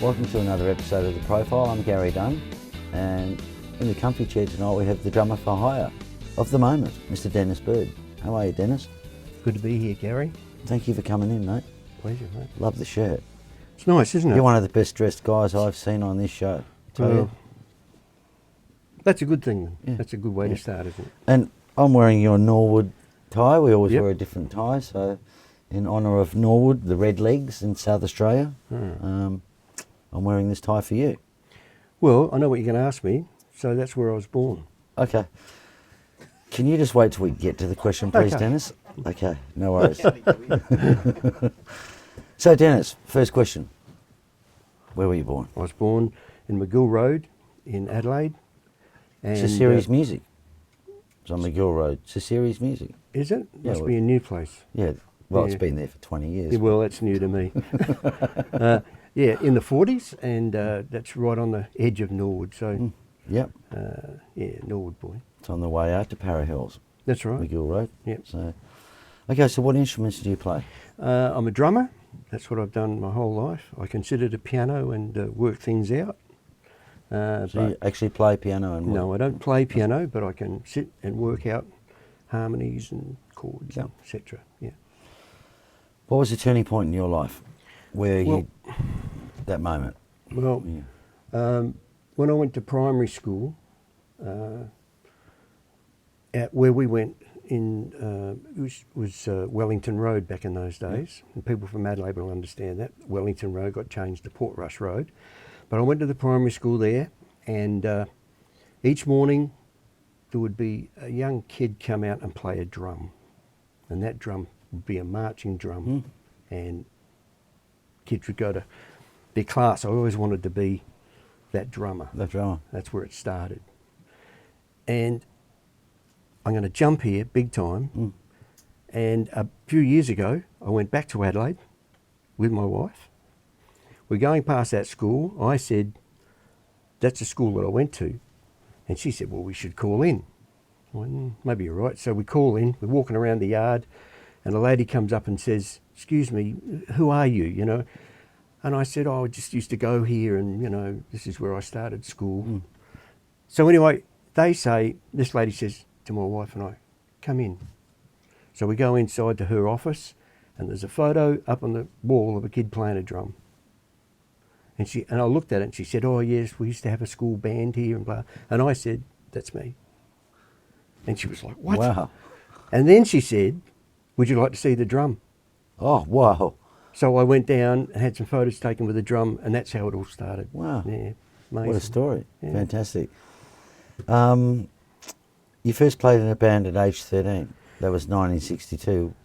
Welcome to another episode of The Profile. I'm Gary Dunn, and in the comfy chair tonight we have the drummer for hire of the moment, Mr. Dennis Bird. How are you, Dennis? Good to be here, Gary. Thank you for coming in, mate. Pleasure, mate. Love the shirt. It's nice, isn't it? You're one of the best dressed guys I've seen on this show. Well, that's a good thing. Yeah. That's a good way to start, isn't it? And I'm wearing your Norwood tie. We always Yep. wear a different tie, so in honour of Norwood, the Red Legs in South Australia, I'm wearing this tie for you. Well, I know what you're going to ask me, so that's where I was born. Okay. Can you just wait till we get to the question, please, Okay. Dennis? Okay, no worries. So, Dennis, first question. Where were you born? I was born in McGill Road in Adelaide. And, It's a series music. It's on McGill Road. It's a series music. Is it? Yeah, Must well- be a new place. Yeah, well, it's Yeah. been there for 20 years. Yeah, well, that's new to me. Yeah, in the 40s, and that's right on the edge of Norwood. So, Yep, yeah, Norwood boy. it's on the way out to Para Hills, That's right. McGill Road. Yep. So, okay, so what instruments do you play? I'm a drummer. That's what I've done my whole life. I considered a piano and work things out. So you actually play piano and No, I don't play piano, but I can sit and work out harmonies and chords, Yep. etc. Yeah. What was the turning point in your life where Well- you, that moment? Well, Yeah. when I went to primary school, at where we went in was Wellington Road back in those days, and people from Adelaide will understand that. Wellington Road got changed to Portrush Road, but I went to the primary school there, and each morning there would be a young kid come out and play a drum, and that drum would be a marching drum, and kids would go to their class. I always wanted to be that drummer. The drummer. That's where it started. And I'm going to jump here big time. And a few years ago, I went back to Adelaide with my wife. We're going past that school. I said, that's the school that I went to. And she said, well, we should call in. I went, maybe you're right. So we call in, we're walking around the yard, and a lady comes up and says, excuse me, who are you, you know? And I said, oh, I just used to go here, and, you know, this is where I started school. So anyway, they say, this lady says to my wife and I, come in. So we go inside to her office, and there's a photo up on the wall of a kid playing a drum. And I looked at it, and she said, oh, yes, we used to have a school band here, and blah. And I said, that's me. And she was like, what? Wow. And then she said, would you like to see the drum? Oh, wow. So I went down and had some photos taken with the drum, and that's how it all started. Wow. Yeah, amazing. What a story. Yeah. Fantastic. You first played in a band at age 13. That was 1962.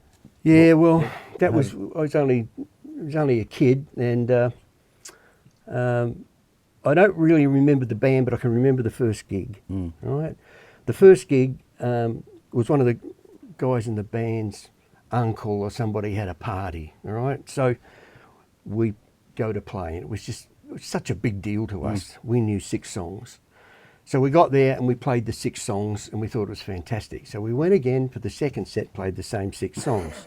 Yeah, well, I was only a kid, and I don't really remember the band, but I can remember the first gig. Right, the first gig was one of the guys in the band's uncle or somebody had a party. All right, so we go to play, and it was such a big deal to us. We knew 6 songs. So we got there and we played the 6 songs, and we thought it was fantastic. So we went again for the second set, played the same 6 songs.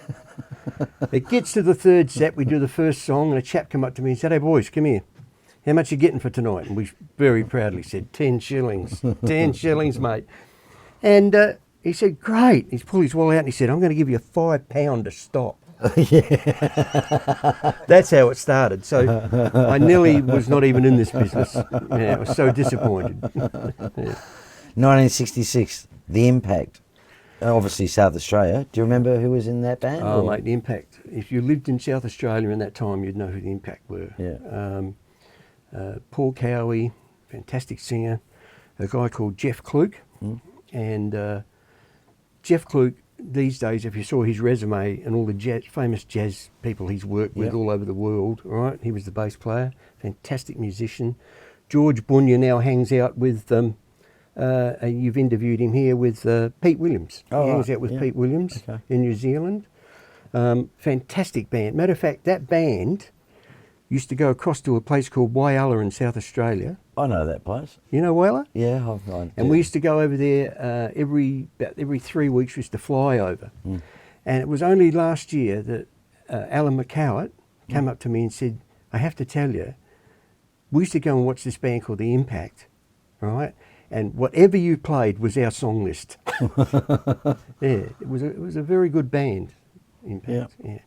It gets to the third set, we do the first song, and a chap come up to me and said, hey boys, come here. How much you getting for tonight? And we very proudly said, 10 shillings. 10 shillings, mate. And he said, great. He's pulled his wallet out and he said, I'm going to give you £5 to stop. That's how it started. So I nearly was not even in this business. Yeah, I was so disappointed. Yeah. 1966, The Impact. Obviously South Australia. Do you remember who was in that band? Oh, or? mate, The Impact. If you lived in South Australia in that time, you'd know who The Impact were. Yeah. Paul Cowie, fantastic singer. A guy called Jeff Kluke. And Jeff Kluke, these days, if you saw his resume and all the famous jazz people he's worked with all over the world, right? He was the bass player, fantastic musician. George Bunya now hangs out with, you've interviewed him here, with Pete Williams. Oh, he hangs right. out with Yeah. Pete Williams Okay. in New Zealand. Fantastic band. Matter of fact, that band used to go across to a place called Whyalla in South Australia. I know that place. You know Whyalla? Yeah, And we used to go over there about every 3 weeks. We used to fly over. And it was only last year that Alan McCowett came up to me and said, I have to tell you, we used to go and watch this band called The Impact, right? And whatever you played was our song list. Yeah, it was a very good band, Impact. Yeah.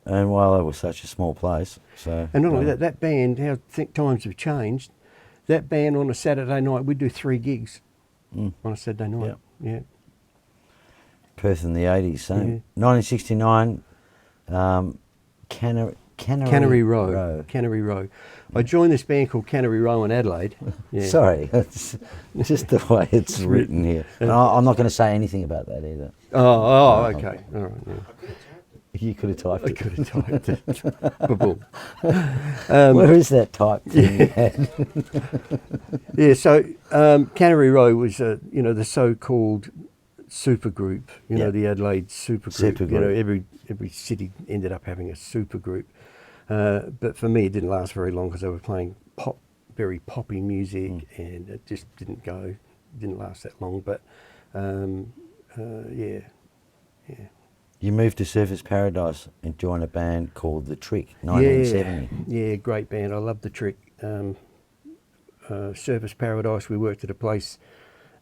And while it was such a small place, so... And not only that band, how times have changed, that band on a Saturday night, we'd do 3 gigs on a Saturday night. Yeah. Perth in the 80s, same. 1969, Cannery Row. Cannery Row. I joined this band called Cannery Row in Adelaide. Yeah. Sorry, it's just the way it's written here. And I'm not going to say anything about that either. Oh, okay. All right. Yeah. You could have typed it. I could have typed it. Ba-boom. Where is that type thing you had? Yeah, so Cannery Row was, the so-called supergroup, the Adelaide supergroup. You know, every city ended up having a supergroup. But for me, it didn't last very long because they were playing very poppy music, and it just didn't last that long. But yeah. You moved to Surfers Paradise and joined a band called The Trick, 1970. Yeah, great band. I love The Trick. Surfers Paradise, we worked at a place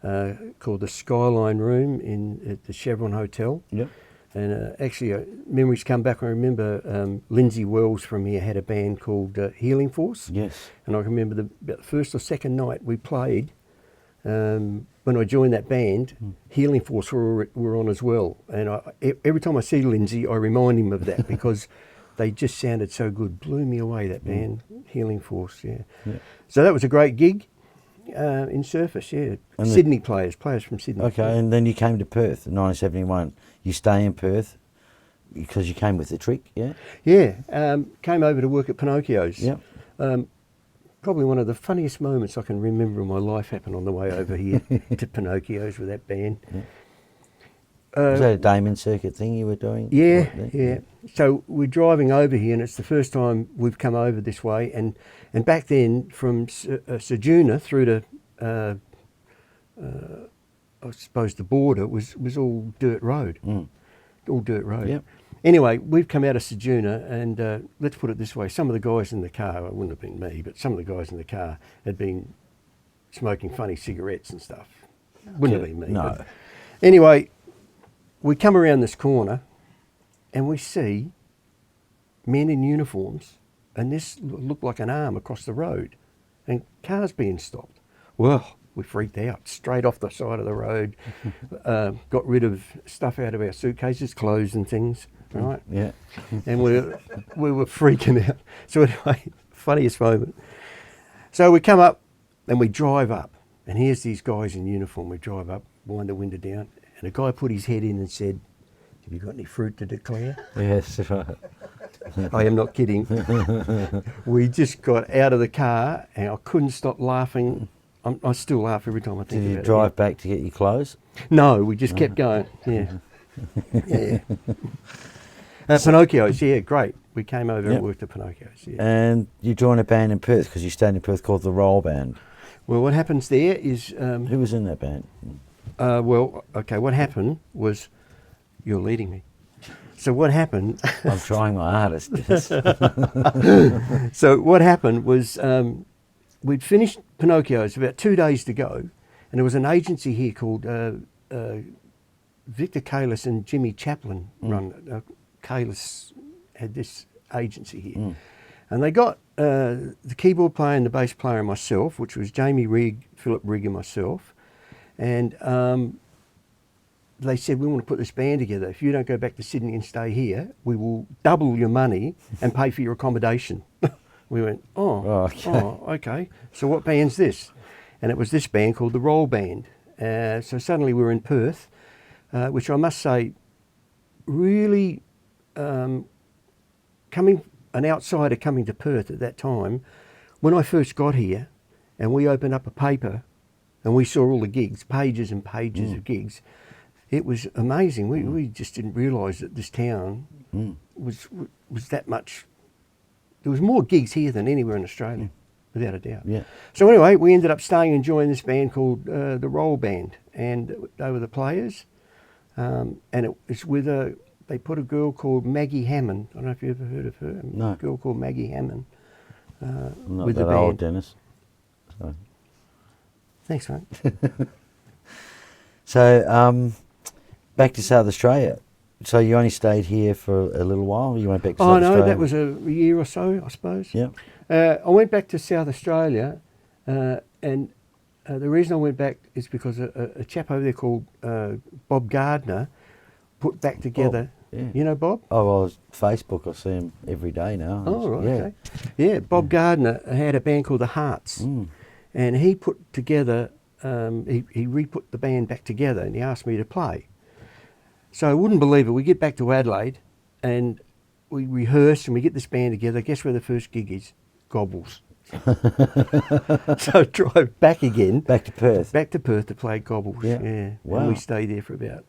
called the Skyline Room at the Chevron Hotel. Yep. And actually, memories come back. I remember Lindsay Wells from here had a band called Healing Force. Yes. And I remember about the first or second night we played, when I joined that band, Healing Force were on as well. And every time I see Lindsay, I remind him of that because they just sounded so good. Blew me away, that band, Healing Force, yeah. So that was a great gig in Surface, yeah. And Sydney players from Sydney. Okay, yeah. And then you came to Perth in 1971. You stay in Perth because you came with The Trick, yeah? Yeah, came over to work at Pinocchio's. Yep. Probably one of the funniest moments I can remember in my life happened on the way over here to Pinocchio's with that band. Yeah. Was that a Damon Circuit thing you were doing? Yeah. So we're driving over here, and it's the first time we've come over this way. And back then, from Ceduna through to, I suppose, the border was all dirt road. All dirt road. Yep. Anyway, we've come out of Ceduna, and let's put it this way. Some of the guys in the car, it wouldn't have been me, but some of the guys in the car had been smoking funny cigarettes and stuff. Wouldn't have been me. No. But anyway, we come around this corner and we see men in uniforms, and this looked like an arm across the road, and cars being stopped. Well, we freaked out straight off the side of the road, got rid of stuff out of our suitcases, clothes and things, right? Yeah. And we were freaking out. So anyway, funniest moment. So we come up and we drive up, and here's these guys in uniform. We drive up, wind the window down, and a guy put his head in and said, "Have you got any fruit to declare?" Yes. I am not kidding. We just got out of the car, and I couldn't stop laughing. I still laugh every time I think about it. Did you drive back to get your clothes? No, we just kept going. Yeah. Yeah. Pinocchio's, yeah, great. We came over and worked at Pinocchio's. Yeah. And you joined a band in Perth because you stayed in Perth called the Roll Band. Well, what happens there is... who was in that band? What happened was... You're leading me. So what happened... I'm trying my hardest. So what happened was... we'd finished Pinocchio's about 2 days to go, and there was an agency here called Victor Kalis and Jimmy Chaplin run. Kalis had this agency here, and they got the keyboard player and the bass player and myself, which was Jamie Rigg, Philip Rigg and myself, and they said, "We want to put this band together. If you don't go back to Sydney and stay here, we will double your money and pay for your accommodation." We went, okay. So what band's this? And it was this band called the Roll Band. So suddenly we're in Perth, which I must say, really an outsider coming to Perth at that time, when I first got here and we opened up a paper and we saw all the gigs, pages and pages of gigs, it was amazing. We just didn't realise that this town was that much. There was more gigs here than anywhere in Australia, without a doubt. Yeah. So anyway, we ended up staying and joining this band called the Roll Band, and they were the players. And it was with they put a girl called Maggie Hammond. I don't know if you ever heard of her. No. A girl called Maggie Hammond. I'm not with that the band. old, Dennis. So, Thanks, mate. so back to South Australia. So you only stayed here for a little while? You went back to South Australia? Oh, no, that was a year or so, I suppose. Yeah. I went back to South Australia, and the reason I went back is because a chap over there called Bob Gardner put back together. Yeah. You know Bob? Oh, well, Facebook, I see him every day now. Oh, right, Yeah. okay. Yeah, Bob Gardner had a band called The Hearts, and he put together, he re-put the band back together, and he asked me to play. So I wouldn't believe it. We get back to Adelaide, and we rehearse, and we get this band together. Guess where the first gig is? Gobbles. So drive back again. Back to Perth. Back to Perth to play Gobbles. Yeah. Yeah. Wow. And we stayed there for about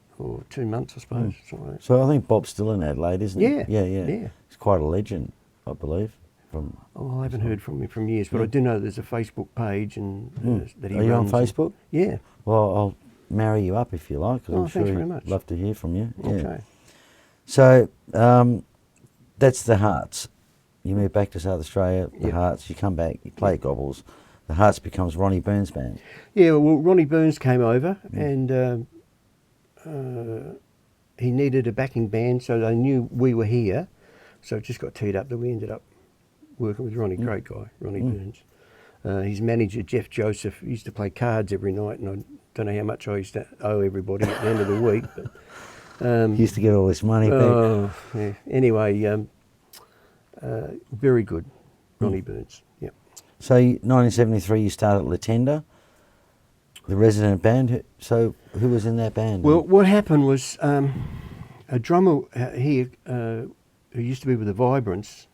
2 months, I suppose. Something like that. So I think Bob's still in Adelaide, isn't Yeah, he? Yeah. yeah. He's quite a legend, I believe. Oh, I haven't heard from him from years, but I do know there's a Facebook page and that he Are you on runs. Facebook? Yeah. Well, I'll marry you up if you like, because Oh, I'm sure thanks very he'd much. love to hear from you. Yeah. Okay. So that's the Hearts. You move back to South Australia, the Yep. Hearts, you come back, you play Gobbles. The Hearts becomes Ronnie Byrne's band. Yeah, well, Ronnie Byrne came over and he needed a backing band, so they knew we were here. So it just got teed up that we ended up working with Ronnie, great guy, Ronnie Byrne. His manager, Jeff Joseph, used to play cards every night, and I don't know how much I used to owe everybody at the end of the week. But, He used to get all this money back. oh, yeah. Anyway, very good, Ronnie Byrne. Yep. So 1973 you started Latender, the resident band. So who was in that band? Well, what happened was a drummer here who used to be with the Vibrants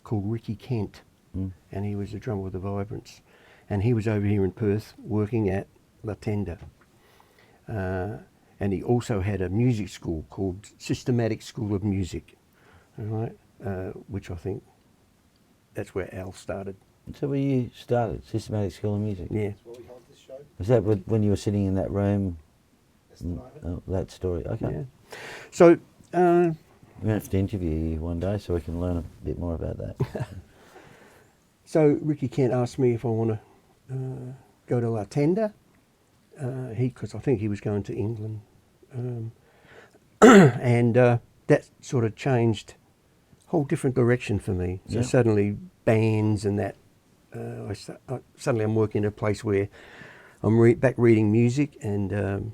called Ricky Kent, and he was a drummer with the Vibrants, and he was over here in Perth working at Latender. And he also had a music school called Systematic School of Music, all right, which I think that's where Al started. So where you started, Systematic School of Music? Yeah. That's what we hold this show. Was that when you were sitting in that room? That's the moment. Oh, that story, okay. Yeah. So, We're going to have to interview you one day so we can learn a bit more about that. so Ricky Kent asked me if I want to go to Latender, because I think he was going to England, and that sort of changed a whole different direction for me. So Yeah. suddenly bands and that, suddenly I'm working in a place where I'm back reading music and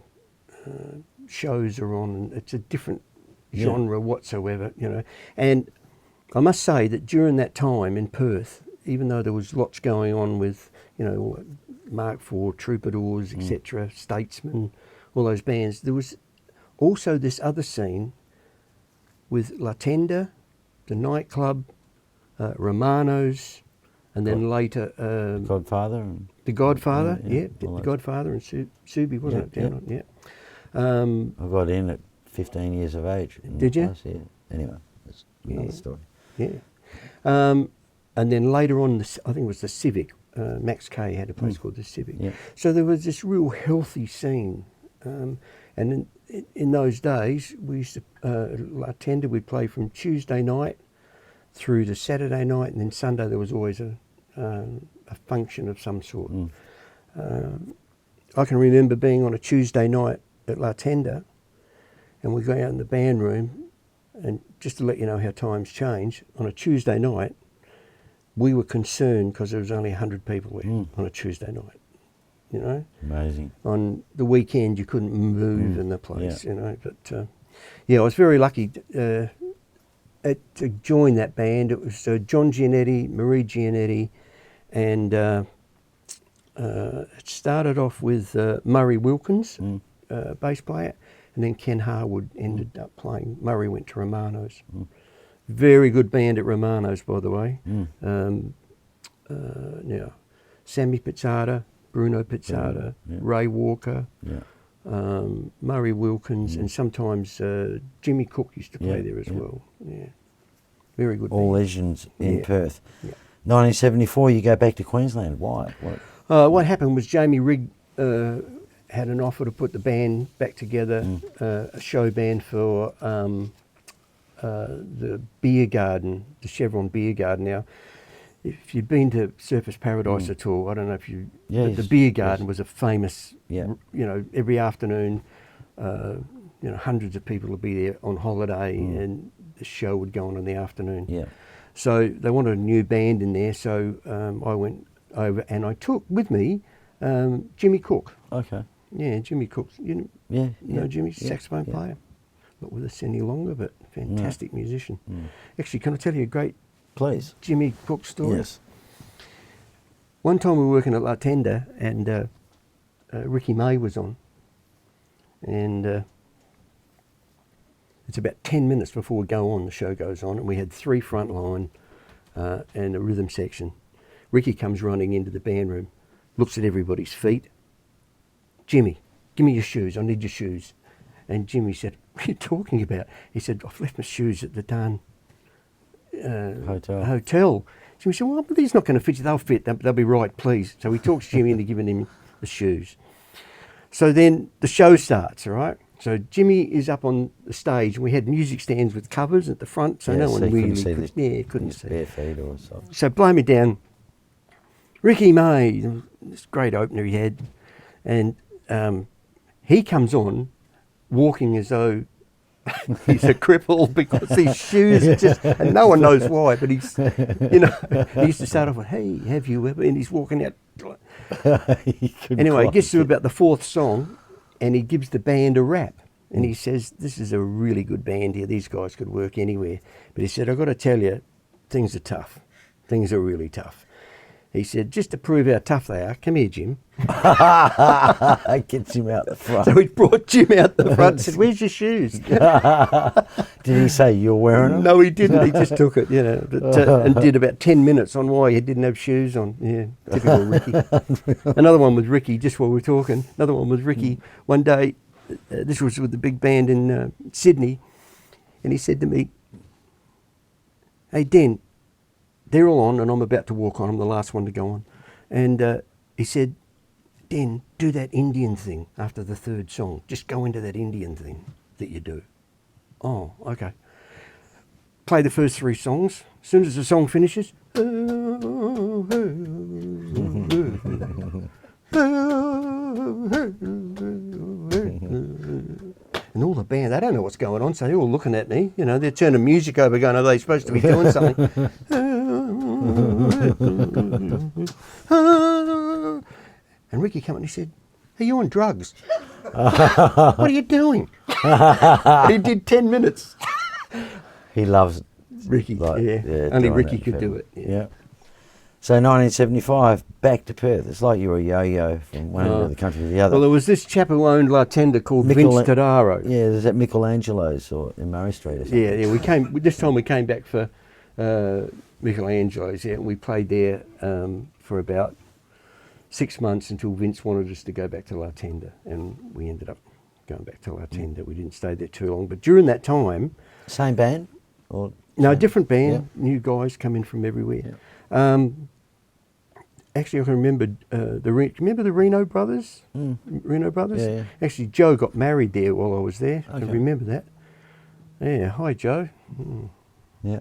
shows are on, and it's a different genre whatsoever, you know. And I must say that during that time in Perth, even though there was lots going on with, you know, Mark IV, Troubadours, etc., Statesman, all those bands, there was also this other scene with Latender, the nightclub, Romano's, and then later Godfather? And, The Godfather, Yeah, yeah, yeah, all The those. Godfather and Subi, wasn't Yeah, it? Down on, yeah. I got in at 15 years of age. in Did that you? place, yeah. Anyway, that's another Yeah. story. Yeah. And then later on, I think it was the Civic. Max Kay had a place called the Civic. Yeah. So there was this real healthy scene. And in those days, we used to, Latender, we'd play from Tuesday night through to Saturday night, and then Sunday there was always a function of some sort. I can remember being on a Tuesday night at Latender, and we go out in the band room, and just to let you know how times change, on a Tuesday night, we were concerned because there was only 100 people there on a Tuesday night, you know. Amazing. On the weekend, you couldn't move in the place, Yeah. you know. But yeah, I was very lucky to join that band. It was John Giannetti, Marie Giannetti, and it started off with Murray Wilkins, bass player, and then Ken Harwood ended up playing. Murray went to Romano's. Very good band at Romano's, by the way. Now, Sammy Pizzata, Bruno Pizzata, yeah. Ray Walker, Yeah. Murray Wilkins, and sometimes Jimmy Cook used to play Yeah, there as yeah. well. Yeah, very good. All band. legends in Yeah. Perth. Yeah. 1974, you go back to Queensland. Why? What happened was Jamie Rigg had an offer to put the band back together, a show band for the beer garden, the Chevron Beer Garden. Now, if you've been to Surfers Paradise at all, I don't know if you. Yes, The beer yes. garden was a famous. Yeah. You know, every afternoon, you know, hundreds of people would be there on holiday, and the show would go on in the afternoon. Yeah. So they wanted a new band in there, so I went over and I took with me Jimmy Cook. Okay. Yeah, Jimmy Cook. You Yeah. know Jimmy, yeah, saxophone yeah. player. Not with us any longer, but fantastic musician. Mm. Actually, can I tell you a great Please. Jimmy Cook story? Yes. One time we were working at La Tenda and Ricky May was on. And it's about 10 minutes before we go on, the show goes on, and we had 3 front line and a rhythm section. Ricky comes running into the band room, looks at everybody's feet. Jimmy, give me your shoes, I need your shoes. And Jimmy said, what are you talking about? He said, I've left my shoes at the darn hotel. Jimmy said, well, these not going to fit you, they'll fit, they'll be right, please. So he talks Jimmy into giving him the shoes. So then the show starts, all right? So Jimmy is up on the stage, and we had music stands with covers at the front, so no one really couldn't see. Bare feet or something. So blow me down. Ricky May, this great opener he had, and he comes on walking as though he's a cripple because his shoes are just, and no one knows why, but he's, you know, he used to start off with, hey, have you ever, and he's walking out. Anyway, he gets to about the 4th song, and he gives the band a rap. And he says, this is a really good band here. These guys could work anywhere. But he said, I've got to tell you, things are tough. Things are really tough. He said, just to prove how tough they are, come here, Jim. Gets him out the front. So he brought Jim out the front and said, where's your shoes? Did he say you're wearing them? No, he didn't. He just took it, you know, and did about 10 minutes on why he didn't have shoes on. Yeah, typical Ricky. Another one with Ricky, just while we're talking. Another one with Ricky. One day, this was with the big band in Sydney, and he said to me, hey, Den, they're all on and I'm about to walk on. I'm the last one to go on. And he said, Den, do that Indian thing after the 3rd song. Just go into that Indian thing that you do. Oh, okay. Play the first 3 songs. As soon as the song finishes, and all the band, they don't know what's going on, so they're all looking at me. You know, they're turning music over going, are they supposed to be doing something? And Ricky came up and he said, are you on drugs? What are you doing? He did 10 minutes. He loves Ricky, like, yeah. Only doing Ricky that could for do him. it. Yeah. So 1975, back to Perth. It's like you were a yo-yo from one end of the country to the other. Well, there was this chap who owned La Tenda called Vince Tadaro. Yeah, there's that Michelangelo's or in Murray Street or something. Yeah. We came. This time we came back for Michelangelo's. Yeah, and we played there for about 6 months until Vince wanted us to go back to La Tenda, and we ended up going back to La Tenda. We didn't stay there too long, but during that time, Same band? Or no, same? different band. Yeah. New guys come in from everywhere. Yeah. Actually, I can remember remember the Reno brothers. Reno brothers. Yeah, yeah. Actually, Joe got married there while I was there. I Okay. remember that. Yeah. Hi, Joe. Yeah.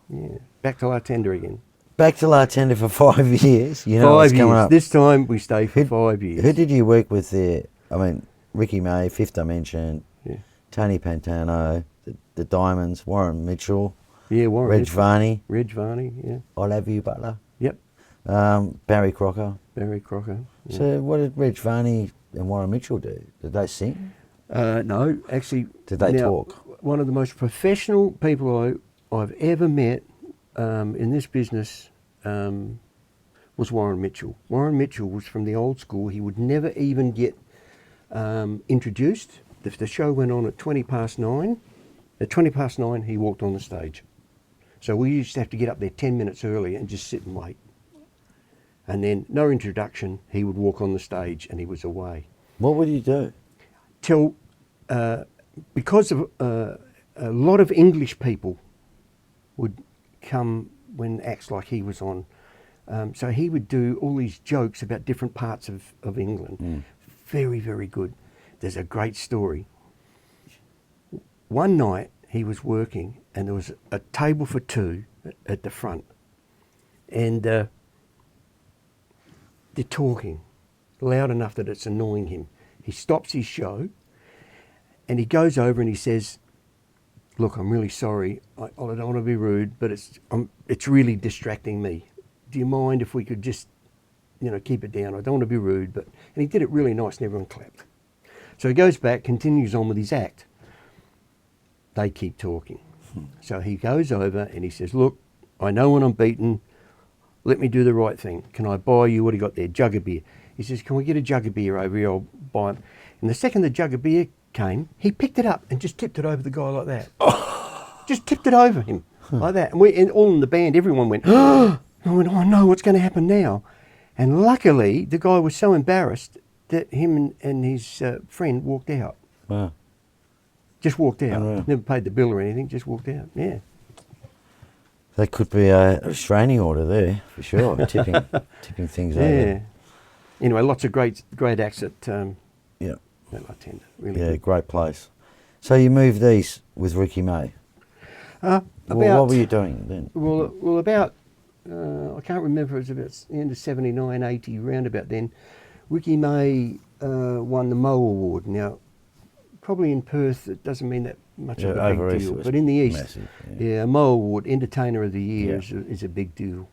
Yeah. Back to La Tenda again. Back to La Tenda for 5 years. You know what's 5 coming years. up. This time we stay for 5 years. Who did you work with there? I mean, Ricky May, Fifth Dimension, Yeah. Tony Pantano, the Diamonds, Warren Mitchell, Yeah, Warren. Reg Varney, Reg Varney. Yeah. I'll Have You Butler, Yep. Barry Crocker. Barry Crocker. Yeah. So what did Reg Varney and Warren Mitchell do? Did they sing? No, actually. Did they talk? One of the most professional people I've ever met in this business was Warren Mitchell. Warren Mitchell was from the old school. He would never even get introduced. If the show went on at 9:20, at 9:20 he walked on the stage. So we used to have to get up there 10 minutes early and just sit and wait. And then no introduction, he would walk on the stage and he was away. What would you do? Till, because of a lot of English people would come when acts like he was on. So he would do all these jokes about different parts of England. Very, very good. There's a great story. One night he was working and there was a table for 2 at the front. and they're talking loud enough that it's annoying him. He stops his show and he goes over and he says, "Look, I'm really sorry. I don't want to be rude, but it's really distracting me. Do you mind if we could just, keep it down? I don't want to be rude." And he did it really nice and everyone clapped. So he goes back, continues on with his act. They keep talking. So he goes over and he says, "Look, I know when I'm beaten. Let me do the right thing. Can I buy you," what do you got there? Jug of beer. He says, "Can we get a jug of beer over here? I'll buy it." And the second the jug of beer came, he picked it up and just tipped it over the guy like that. Just tipped it over him like that. And all in the band, everyone went, "Oh!" I went, "Oh no, what's going to happen now?" And luckily, the guy was so embarrassed that him and his friend walked out. Wow. Just walked out. Unreal. Never paid the bill or anything, just walked out. Yeah. That could be a restraining order there, for sure, tipping things Yeah. over. Anyway, lots of great acts at Yeah. La Tenda. Really Yeah, good. great place. So you moved east with Ricky May. What were you doing then? Well, about, I can't remember, it was about the end of 79, 80, round about then. Ricky May won the Mo Award. Now, probably in Perth, it doesn't mean that much of a over big east deal. it was But in the East, massive, a Mo Award, Entertainer of the Year Yeah. is a big deal.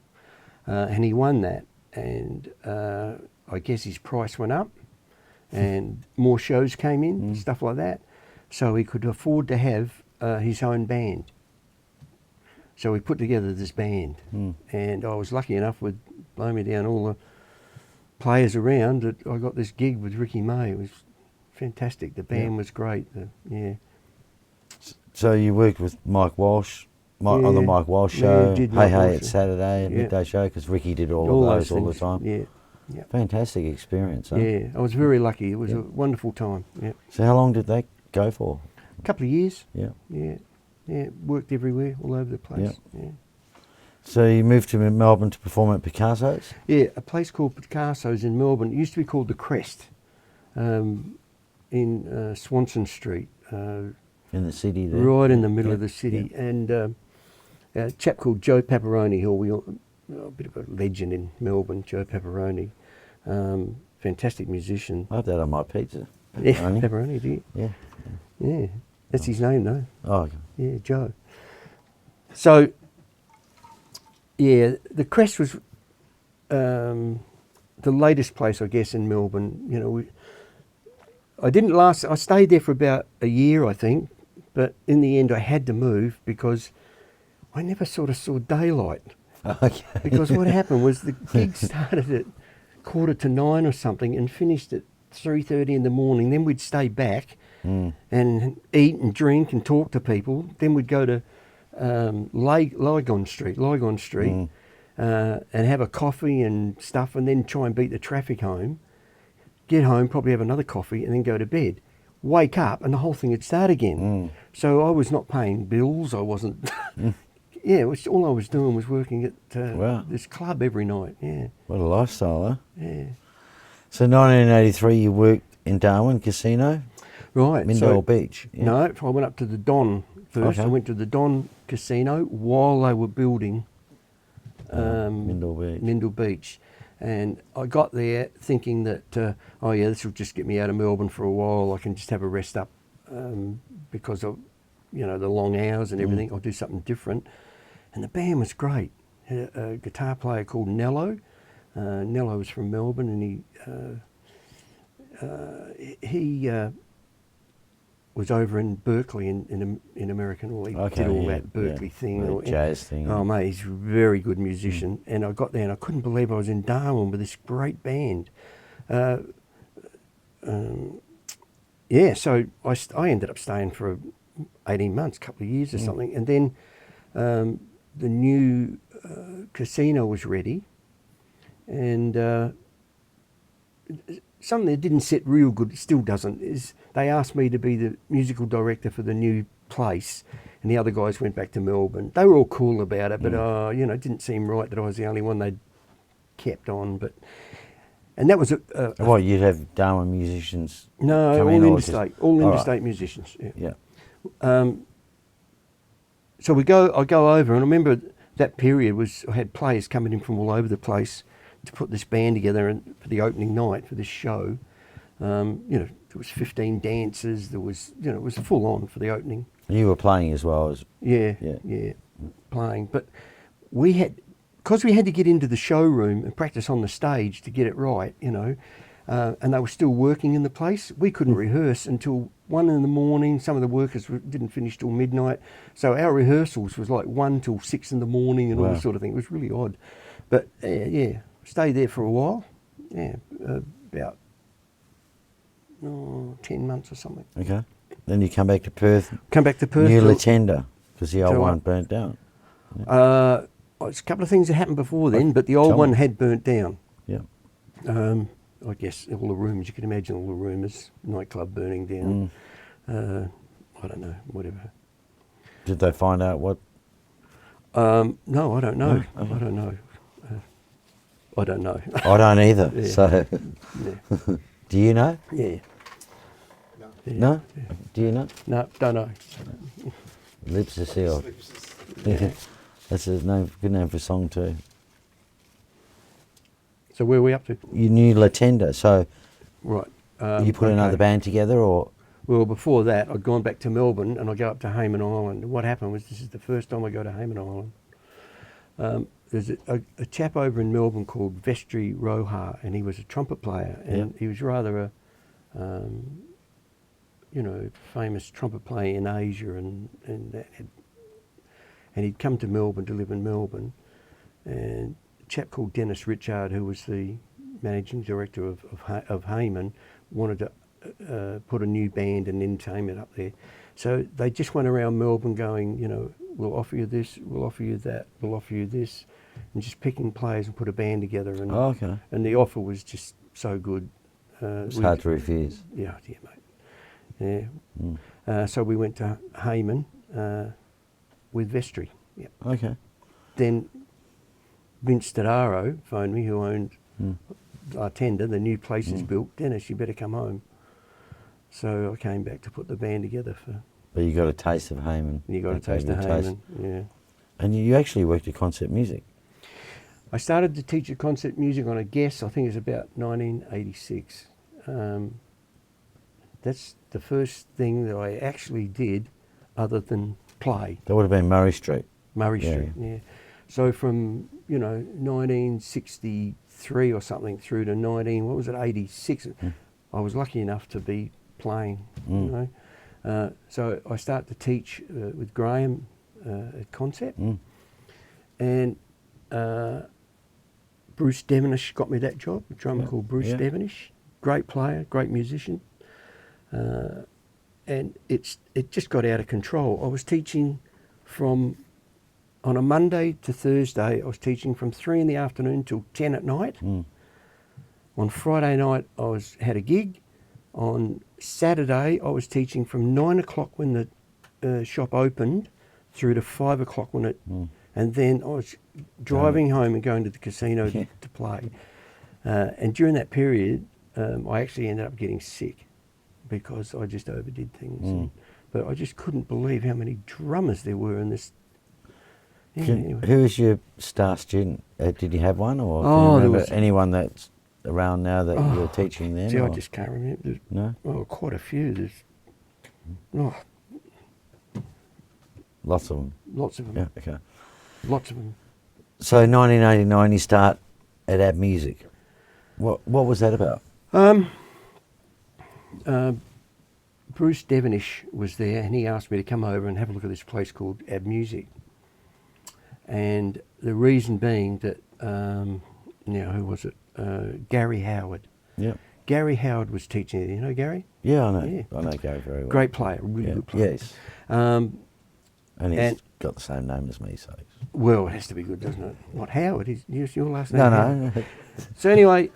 And he won that. And I guess his price went up and more shows came in, stuff like that. So he could afford to have his own band. So we put together this band. And I was lucky enough with blow me down all the players around that I got this gig with Ricky May. It was fantastic. The band was great. Yeah. So you worked with Mike Walsh on the Yeah. Mike Walsh Yeah, show, did Hey Mike Hey Walsh. It's Saturday, a Yeah. midday show, because Ricky did all of those all the things. time. Yeah. Yeah. Fantastic experience, huh? Yeah. I was very lucky. It was a wonderful time. Yeah. So how long did that go for? A couple of years. Yeah. Yeah. Yeah. Worked everywhere, all over the place. Yeah. So you moved to Melbourne to perform at Picassos? Yeah, a place called Picassos in Melbourne. It used to be called The Crest in Swanson Street, In the city there? right in the middle Yeah, of the city. And a chap called Joe Pepperoni, a bit of a legend in Melbourne, Joe Pepperoni, fantastic musician. I have that on my pizza. Yeah, Pepperoni. Pepperoni, do you? Yeah. Yeah, that's his name though. Oh, okay. Yeah, Joe. So, yeah, the Crest was the latest place, I guess, in Melbourne. I stayed there for about a year, I think, but in the end I had to move because I never sort of saw daylight. Okay. Because what happened was the gig started at 9:15 or something and finished at 3:30 in the morning. Then we'd stay back and eat and drink and talk to people. Then we'd go to Lygon Street, and have a coffee and stuff, and then try and beat the traffic home. Get home, probably have another coffee, and then go to bed. Wake up, and the whole thing would start again. So I was not paying bills. I wasn't. Yeah, all I was doing was working at Wow. this club every night. Yeah, What a lifestyle, huh? yeah. So 1983 you worked in Darwin Casino, Right. Mindale Beach. Yeah. No, I went up to the Don first. Okay. I went to the Don Casino while they were building Mindale Beach. And I got there thinking that, this will just get me out of Melbourne for a while. I can just have a rest up because of, the long hours and everything. I'll do something different. And the band was great. Had a guitar player called Nello. Nello was from Melbourne, and he was over in Berkeley in American. Or he did all that Berkeley thing. The jazz thing. Oh mate, he's a very good musician. And I got there and I couldn't believe I was in Darwin with this great band. So I ended up staying for 18 months, couple of years or something. And then the new casino was ready. And something that didn't sit real good, still doesn't, is they asked me to be the musical director for the new place, and the other guys went back to Melbourne. They were all cool about it, but it didn't seem right that I was the only one they'd kept on. And that was What, you'd have Darwin musicians? no, come all in or interstate, just- all all interstate right. musicians. Yeah. Yeah. So I go over, and I remember that period was, I had players coming in from all over the place to put this band together and for the opening night for this show. There was 15 dancers, there was, it was full on for the opening. And you were playing as well as... Yeah, playing. But because we had to get into the showroom and practice on the stage to get it right, and they were still working in the place, we couldn't rehearse until 1 in the morning. Some of the workers didn't finish till midnight. So our rehearsals was like 1 till 6 in the morning and all this sort of thing. It was really odd. But stayed there for a while. About 10 months or something. Okay. Then you come back to Perth. New till- Latender, because the old till- one burnt down. It's a couple of things that happened before then, but the old Tell one me. had burnt down. Yeah. I guess all the rooms, you can imagine all the rooms, nightclub burning down. I don't know, whatever. Did they find out what... No, I don't know. No? Okay. I don't know. I don't know. I don't either, Yeah. so... Yeah. Do you know? Yeah. No. Yeah. No? Yeah. Do you know? No, don't know. Lips are sealed. Yeah. That's a good name for a song too. So where are we up to? You knew Latender, so Right. you put another okay. band together, or... Well, before that, I'd gone back to Melbourne and I go up to Hayman Island. And what happened was, this is the first time I go to Hayman Island. There's a chap over in Melbourne called Vestry Roha, and he was a trumpet player, and he was rather a, famous trumpet player in Asia, and he'd come to Melbourne to live in Melbourne, and a chap called Dennis Richard, who was the managing director of Hayman, wanted to put a new band and entertainment up there. So they just went around Melbourne going, we'll offer you this, we'll offer you that, we'll offer you this, and just picking players and put a band together. And, Oh, okay. and the offer was just so good. It's hard to refuse. Yeah, mate. Yeah. So we went to Hayman with Vestry. Yeah. Okay. Then Vince Tadaro phoned me, who owned Latender. The new place is built. Dennis, you better come home. So I came back to put the band together for... But you got a taste of Hayman. You got a Okay, taste of good Hayman, yeah. And you actually worked at concert music. I started to teach at concert music on a guess, I think it was about 1986. That's the first thing that I actually did other than play. That would have been Murray Street. Murray Yeah, Street, yeah. So from, 1963 or something through to 86, I was lucky enough to be playing, So I started to teach with Graham at Concept. And Bruce Devonish got me that job, a drummer called Bruce Devonish. Great player, great musician. And it just got out of control. I was teaching on a Monday to Thursday, I was teaching from 3 in the afternoon till 10 at night. On Friday night, I had a gig. On Saturday, I was teaching from 9 o'clock when the shop opened through to 5 o'clock when it... And then I was driving home and going to the casino to play. And during that period, I actually ended up getting sick because I just overdid things. But I just couldn't believe how many drummers there were in this. Yeah, anyway. Who was your star student? Did you have one, or can Oh, you there remember was- anyone that's around now that you were teaching then? Gee, I or- just can't remember. There's, No? quite a few. There's Lots of them. lots of them. Yeah, okay. Lots of them. So 1989 you start at Abmusic. What was that about? Bruce Devonish was there, and he asked me to come over and have a look at this place called Abmusic. And the reason being that, who was it? Gary Howard. Yeah. Gary Howard was teaching there. You know Gary? Yeah, I know. Yeah. I know Gary very well. Great player, really good player. Yes. Um, And he's and- got the same name as me, so... well, it has to be good, doesn't it? What, Howard? Is your last name? No, Howard? no. So anyway,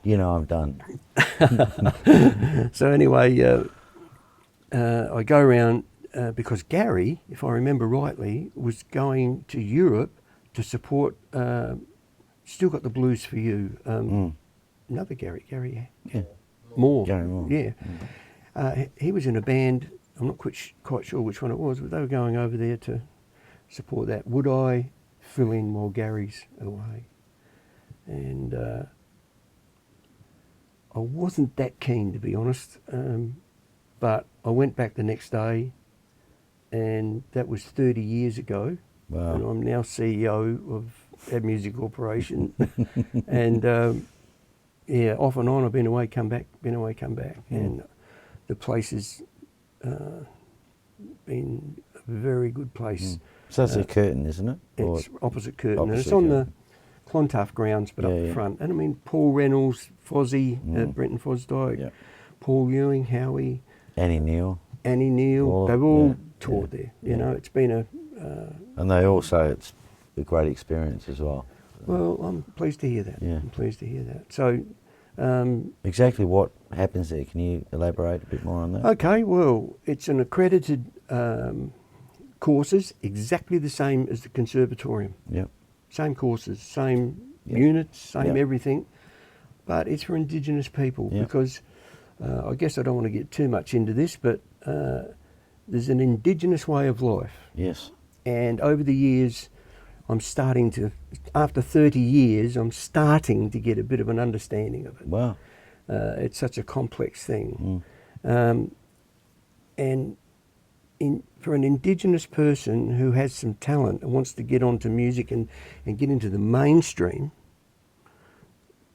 You know I'm done. I go around because Gary, if I remember rightly, was going to Europe to support. Still got the blues for you. Another Gary. Yeah. Moore. Gary Moore. Yeah. He was in a band. I'm not quite sure which one it was, but they were going over there to support that. Would I fill in while Gary's away. And I wasn't that keen, to be honest, but I went back the next day, and that was 30 years ago. Wow. And I'm now CEO of Abmusic Corporation. And yeah, off and on, I've been away, come back, been away, come back. And the place has been a very good place. So it's a Curtin, isn't it? It's opposite Curtin. And it's opposite on Curtin. the Clontarf grounds, but up the front. And I mean, Paul Reynolds, Fozzie, Brenton Fosdyke, Paul Ewing, Howie, Annie Neal. They've all toured there. You know, it's been a... and they all say it's a great experience as well. Well, I'm pleased to hear that. Yeah. I'm pleased to hear that. So... exactly what happens there? Can you elaborate a bit more on that? Okay, well, it's an accredited courses, exactly the same as the conservatorium. Yep. Same courses, same units, same Yep. everything, but it's for Indigenous people because I guess I don't want to get too much into this, but there's an Indigenous way of life. Yes. And over the years, I'm starting to, after 30 years, I'm starting to get a bit of an understanding of it. Wow. It's such a complex thing. And for an Indigenous person who has some talent and wants to get onto music and get into the mainstream,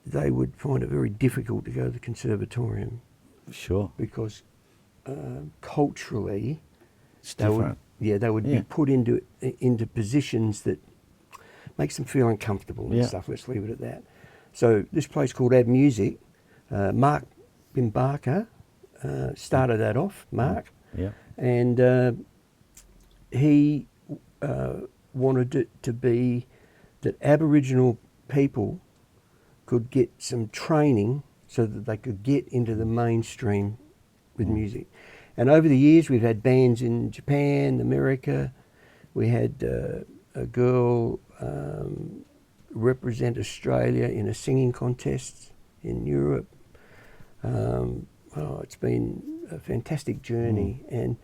they would find it very difficult to go to the conservatorium. Sure. Because culturally, It's they different. would be put into positions that makes them feel uncomfortable and stuff. Let's leave it at that. So this place called Abmusic, Mark Bimbarker started that off, Mark. Yeah. And he wanted it to be that Aboriginal people could get some training so that they could get into the mainstream with music. And over the years, we've had bands in Japan, America. We had a girl represent Australia in a singing contest in Europe. It's been a fantastic journey. And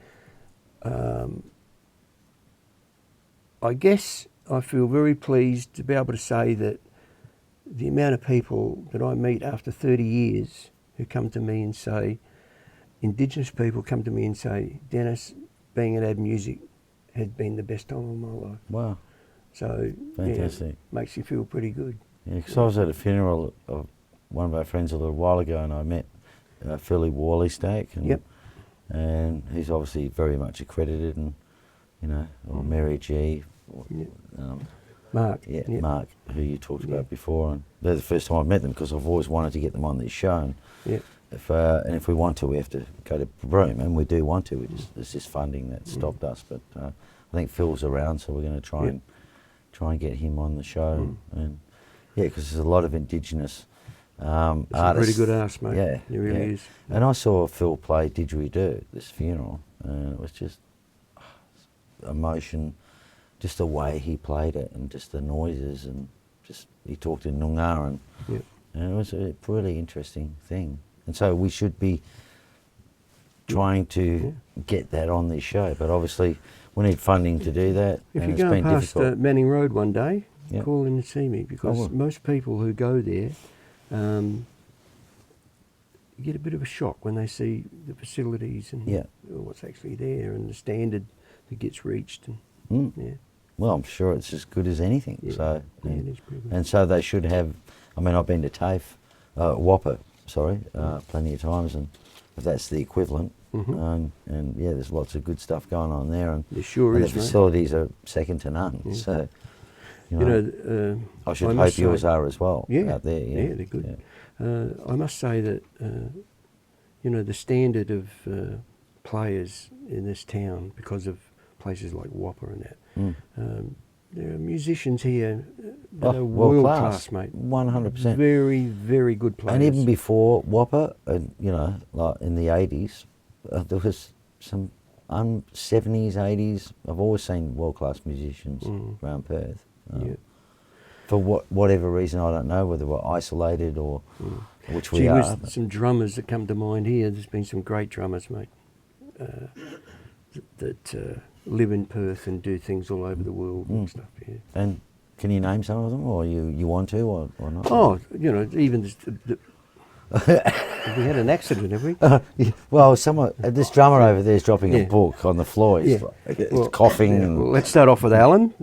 I guess I feel very pleased to be able to say that the amount of people that I meet after 30 years who come to me and say, Indigenous people come to me and say, Dennis, being at Abmusic has been the best time of my life. Wow. So, Fantastic. Makes you feel pretty good. Yeah, because I was at a funeral of one of our friends a little while ago, and I met Philly Warleystack, and he's obviously very much accredited, and or Mary G. Mark. Mark, who you talked about before, and they're the first time I've met them because I've always wanted to get them on this show. And if we want to, we have to go to Broome, and we do want to. There's this funding that stopped us, but I think Phil's around, so we're going to try and get him on the show, and because there's a lot of Indigenous artists. A pretty good arse, mate. Yeah, he really is. And I saw Phil play Didgeridoo at this funeral, and it was just emotion, just the way he played it, and just the noises, and just he talked in Noongar, and it was a really interesting thing. And so we should be trying to get that on this show, but obviously we need funding to do that. If and you it's go been past difficult. Manning Road one day, call in and see me, because most people who go there get a bit of a shock when they see the facilities and what's actually there and the standard that gets reached. And, Well, I'm sure it's as good as anything. So, it is pretty good. and so they should have. I mean, I've been to TAFE, Whopper, plenty of times, and if that's the equivalent. And there's lots of good stuff going on there, and There sure and is, the mate. facilities are second to none. So, I should must hope yours say- are as well out there. Yeah, they're good. I must say that the standard of players in this town, because of places like Whopper and that, there are musicians here that are world class, mate. 100%. Very, very good players. And even before Whopper, like in the 80s, there was some 70s, 80s. I've always seen world-class musicians around Perth. For whatever reason, I don't know, whether we're isolated or which we are. There's some drummers that come to mind here. There's been some great drummers, mate, that live in Perth and do things all over the world and stuff. Yeah. And Can you name some of them, or you want to, or not? Oh, you know, even we had an accident, have we? Yeah, well, this drummer over there is dropping a book on the floor. He's, Well, coughing. yeah, And, well, let's start off with Alan.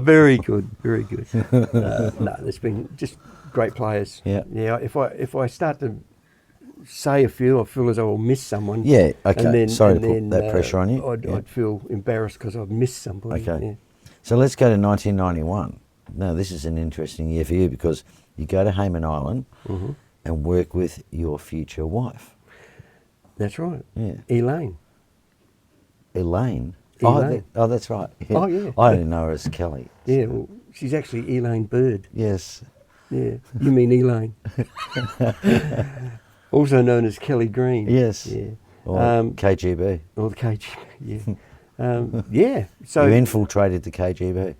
Very good, very good. No, there's been just great players. Yeah. Yeah. If I start to say a few, I feel as though I'll miss someone. Yeah, okay. And then, Sorry to put that pressure on you. I'd feel embarrassed because I've missed somebody. Okay. Yeah. So let's go to 1991. Now, this is an interesting year for you because you go to Hayman Island and work with your future wife. That's right. Yeah. Elaine. Elaine. Elaine. That's right. Oh, yeah. I didn't know her as Kelly. Yeah, well, she's actually Elaine Bird. Yes. Yeah, you mean Elaine. Also known as Kelly Green. Yes. Yeah. Or KGB. Or the KGB, yeah. Yeah, so... You infiltrated the KGB.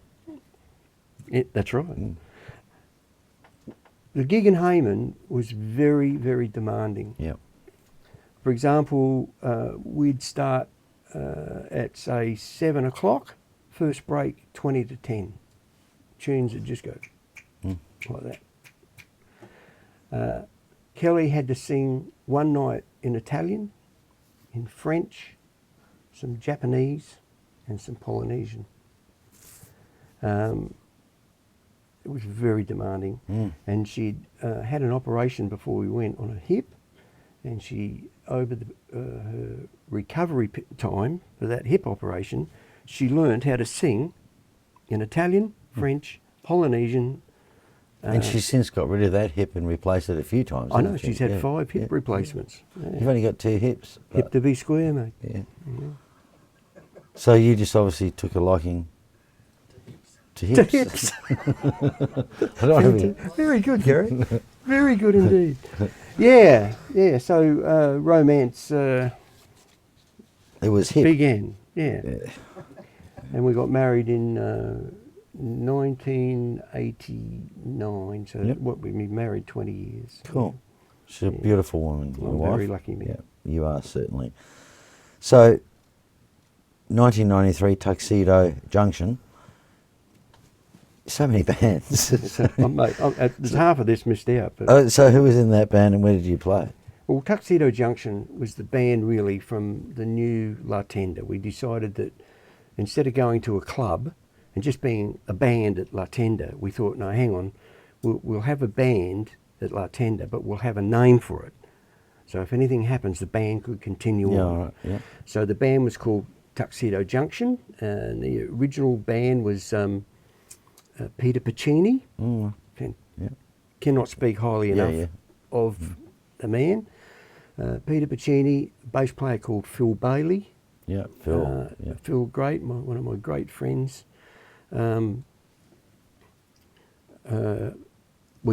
That's right. The gig in Hayman was very, very demanding. Yeah. For example, we'd start at, say, 7 o'clock, first break 20 to 10. Tunes would just go like that. Kelly had to sing one night in Italian, in French, some Japanese, and some Polynesian. It was very demanding, and she'd had an operation before we went on her hip, and she, over her recovery time for that hip operation, she learned how to sing in Italian, French, Polynesian. And she's since got rid of that hip and replaced it a few times. I know, hasn't she? she's had 5 hip replacements. Yeah. You've only got 2 hips. Hip to be square, mate. Yeah. So you just obviously took a liking to hips. To hips. I don't want to be... Very good, Gary. Very good indeed. Yeah, yeah. So romance It was hip. began. Yeah. And we got married in 1989. So what, we've been married 20 years. Cool. She's a beautiful woman. Your I'm wife. very lucky, man. Yeah, you are certainly. So, 1993 Tuxedo Junction. So many bands. So, mate, there's half of this missed out. But, So who was in that band and where did you play? well, Tuxedo Junction was the band really from the new La Tenda. We decided that instead of going to a club and just being a band at La Tenda, we thought, no, hang on, we'll have a band at La Tenda, but we'll have a name for it. So if anything happens, the band could continue on. All right, yeah. So the band was called Tuxedo Junction, and the original band was Peter Pacini. Cannot speak highly enough of the man. Peter Pacini, bass player called Phil Bailey. Yeah, Phil. Phil, great, one of my great friends. We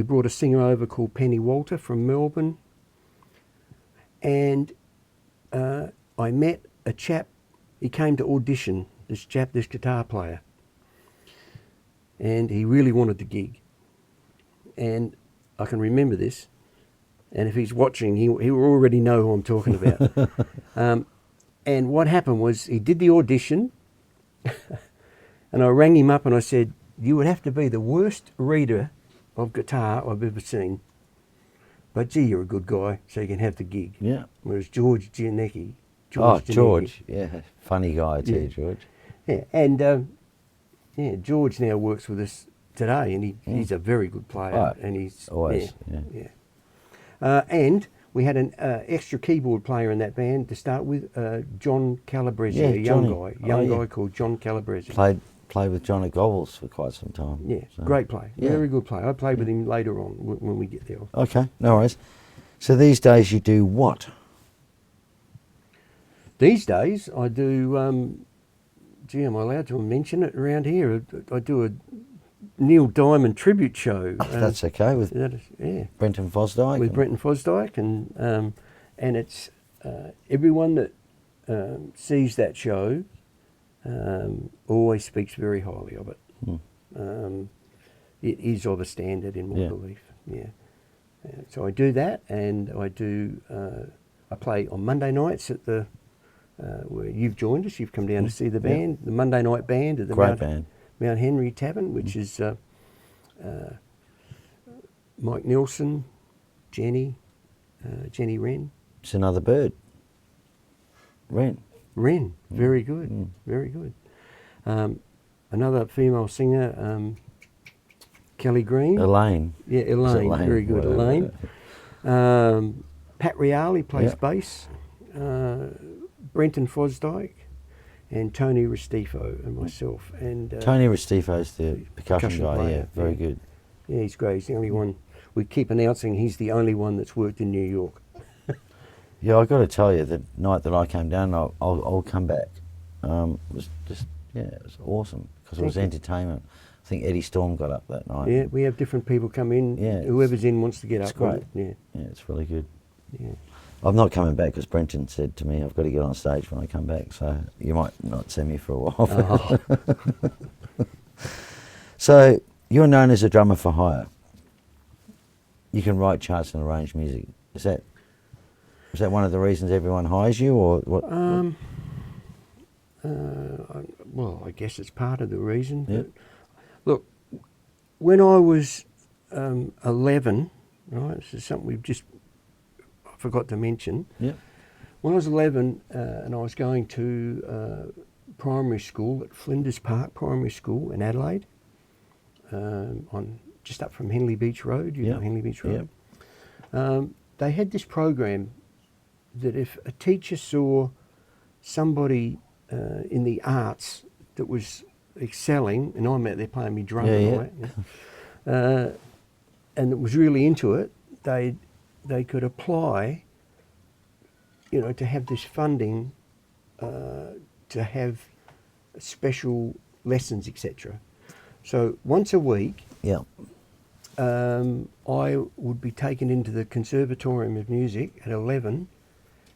brought a singer over called Penny Walter from Melbourne. And I met a chap, he came to audition, this guitar player. And he really wanted the gig. And I can remember this. And if he's watching, he will already know who I'm talking about. And what happened was he did the audition. And I rang him up and I said, you would have to be the worst reader of guitar I've ever seen. But gee, you're a good guy, so you can have the gig. Yeah. Whereas George Giannecchi. George. Yeah, funny guy too, George. Yeah, and George now works with us today, and he's a very good player. Right. And he's Always, and we had an extra keyboard player in that band to start with, John Calabrese, a young guy called John Calabrese. Played with John at Gobbles for quite some time. Yeah, so. great player, Yeah. very good player. I played with him later on when we get there. Okay, no worries. So these days you do what? These days I do, am I allowed to mention it around here? I do a Neil Diamond tribute show. That's okay with Brenton Fosdyke. With Brenton Fosdyke, and it's everyone that sees that show always speaks very highly of it. It is of a standard in my belief. Yeah. So I do that, and I do. I play on Monday nights at the where you've joined us. You've come down to see the band, the Monday night band at the Great band. Mount Henry Tavern, which is Mike Nelson, Jenny Wren. It's another bird. Wren. Very good, very good. Another female singer, Kelly Green. Elaine. Yeah, Elaine, very good, Whatever. Elaine. Pat Reale plays bass. Brenton Fosdyke and Tony Restifo and myself. And Tony Restifo's the percussion guy, player, very good. Yeah, he's great. He's the only one. We keep announcing he's the only one that's worked in New York. Yeah, I got to tell you, the night that I came down, I'll come back. It was just, it was awesome because it was entertainment. I think Eddie Storm got up that night. Yeah, we have different people come in. Yeah, Whoever's in wants to get up. It's great. Yeah, it's really good. yeah. I'm not coming back because Brenton said to me, I've got to get on stage when I come back, so you might not see me for a while. Oh. So, you're known as a drummer for hire. You can write charts and arrange music. Is that one of the reasons everyone hires you, or what? Well, I guess it's part of the reason. Yeah. But look, when I was 11, right, this is something I forgot to mention. Yeah. When I was 11 and I was going to primary school at Flinders Park Primary School in Adelaide, on just up from Henley Beach Road, you know Henley Beach Road. They had this program that if a teacher saw somebody in the arts that was excelling, and I'm out there playing me drum and that was really into it, they could apply, to have this funding to have special lessons, etc. So once a week, I would be taken into the Conservatorium of Music at 11,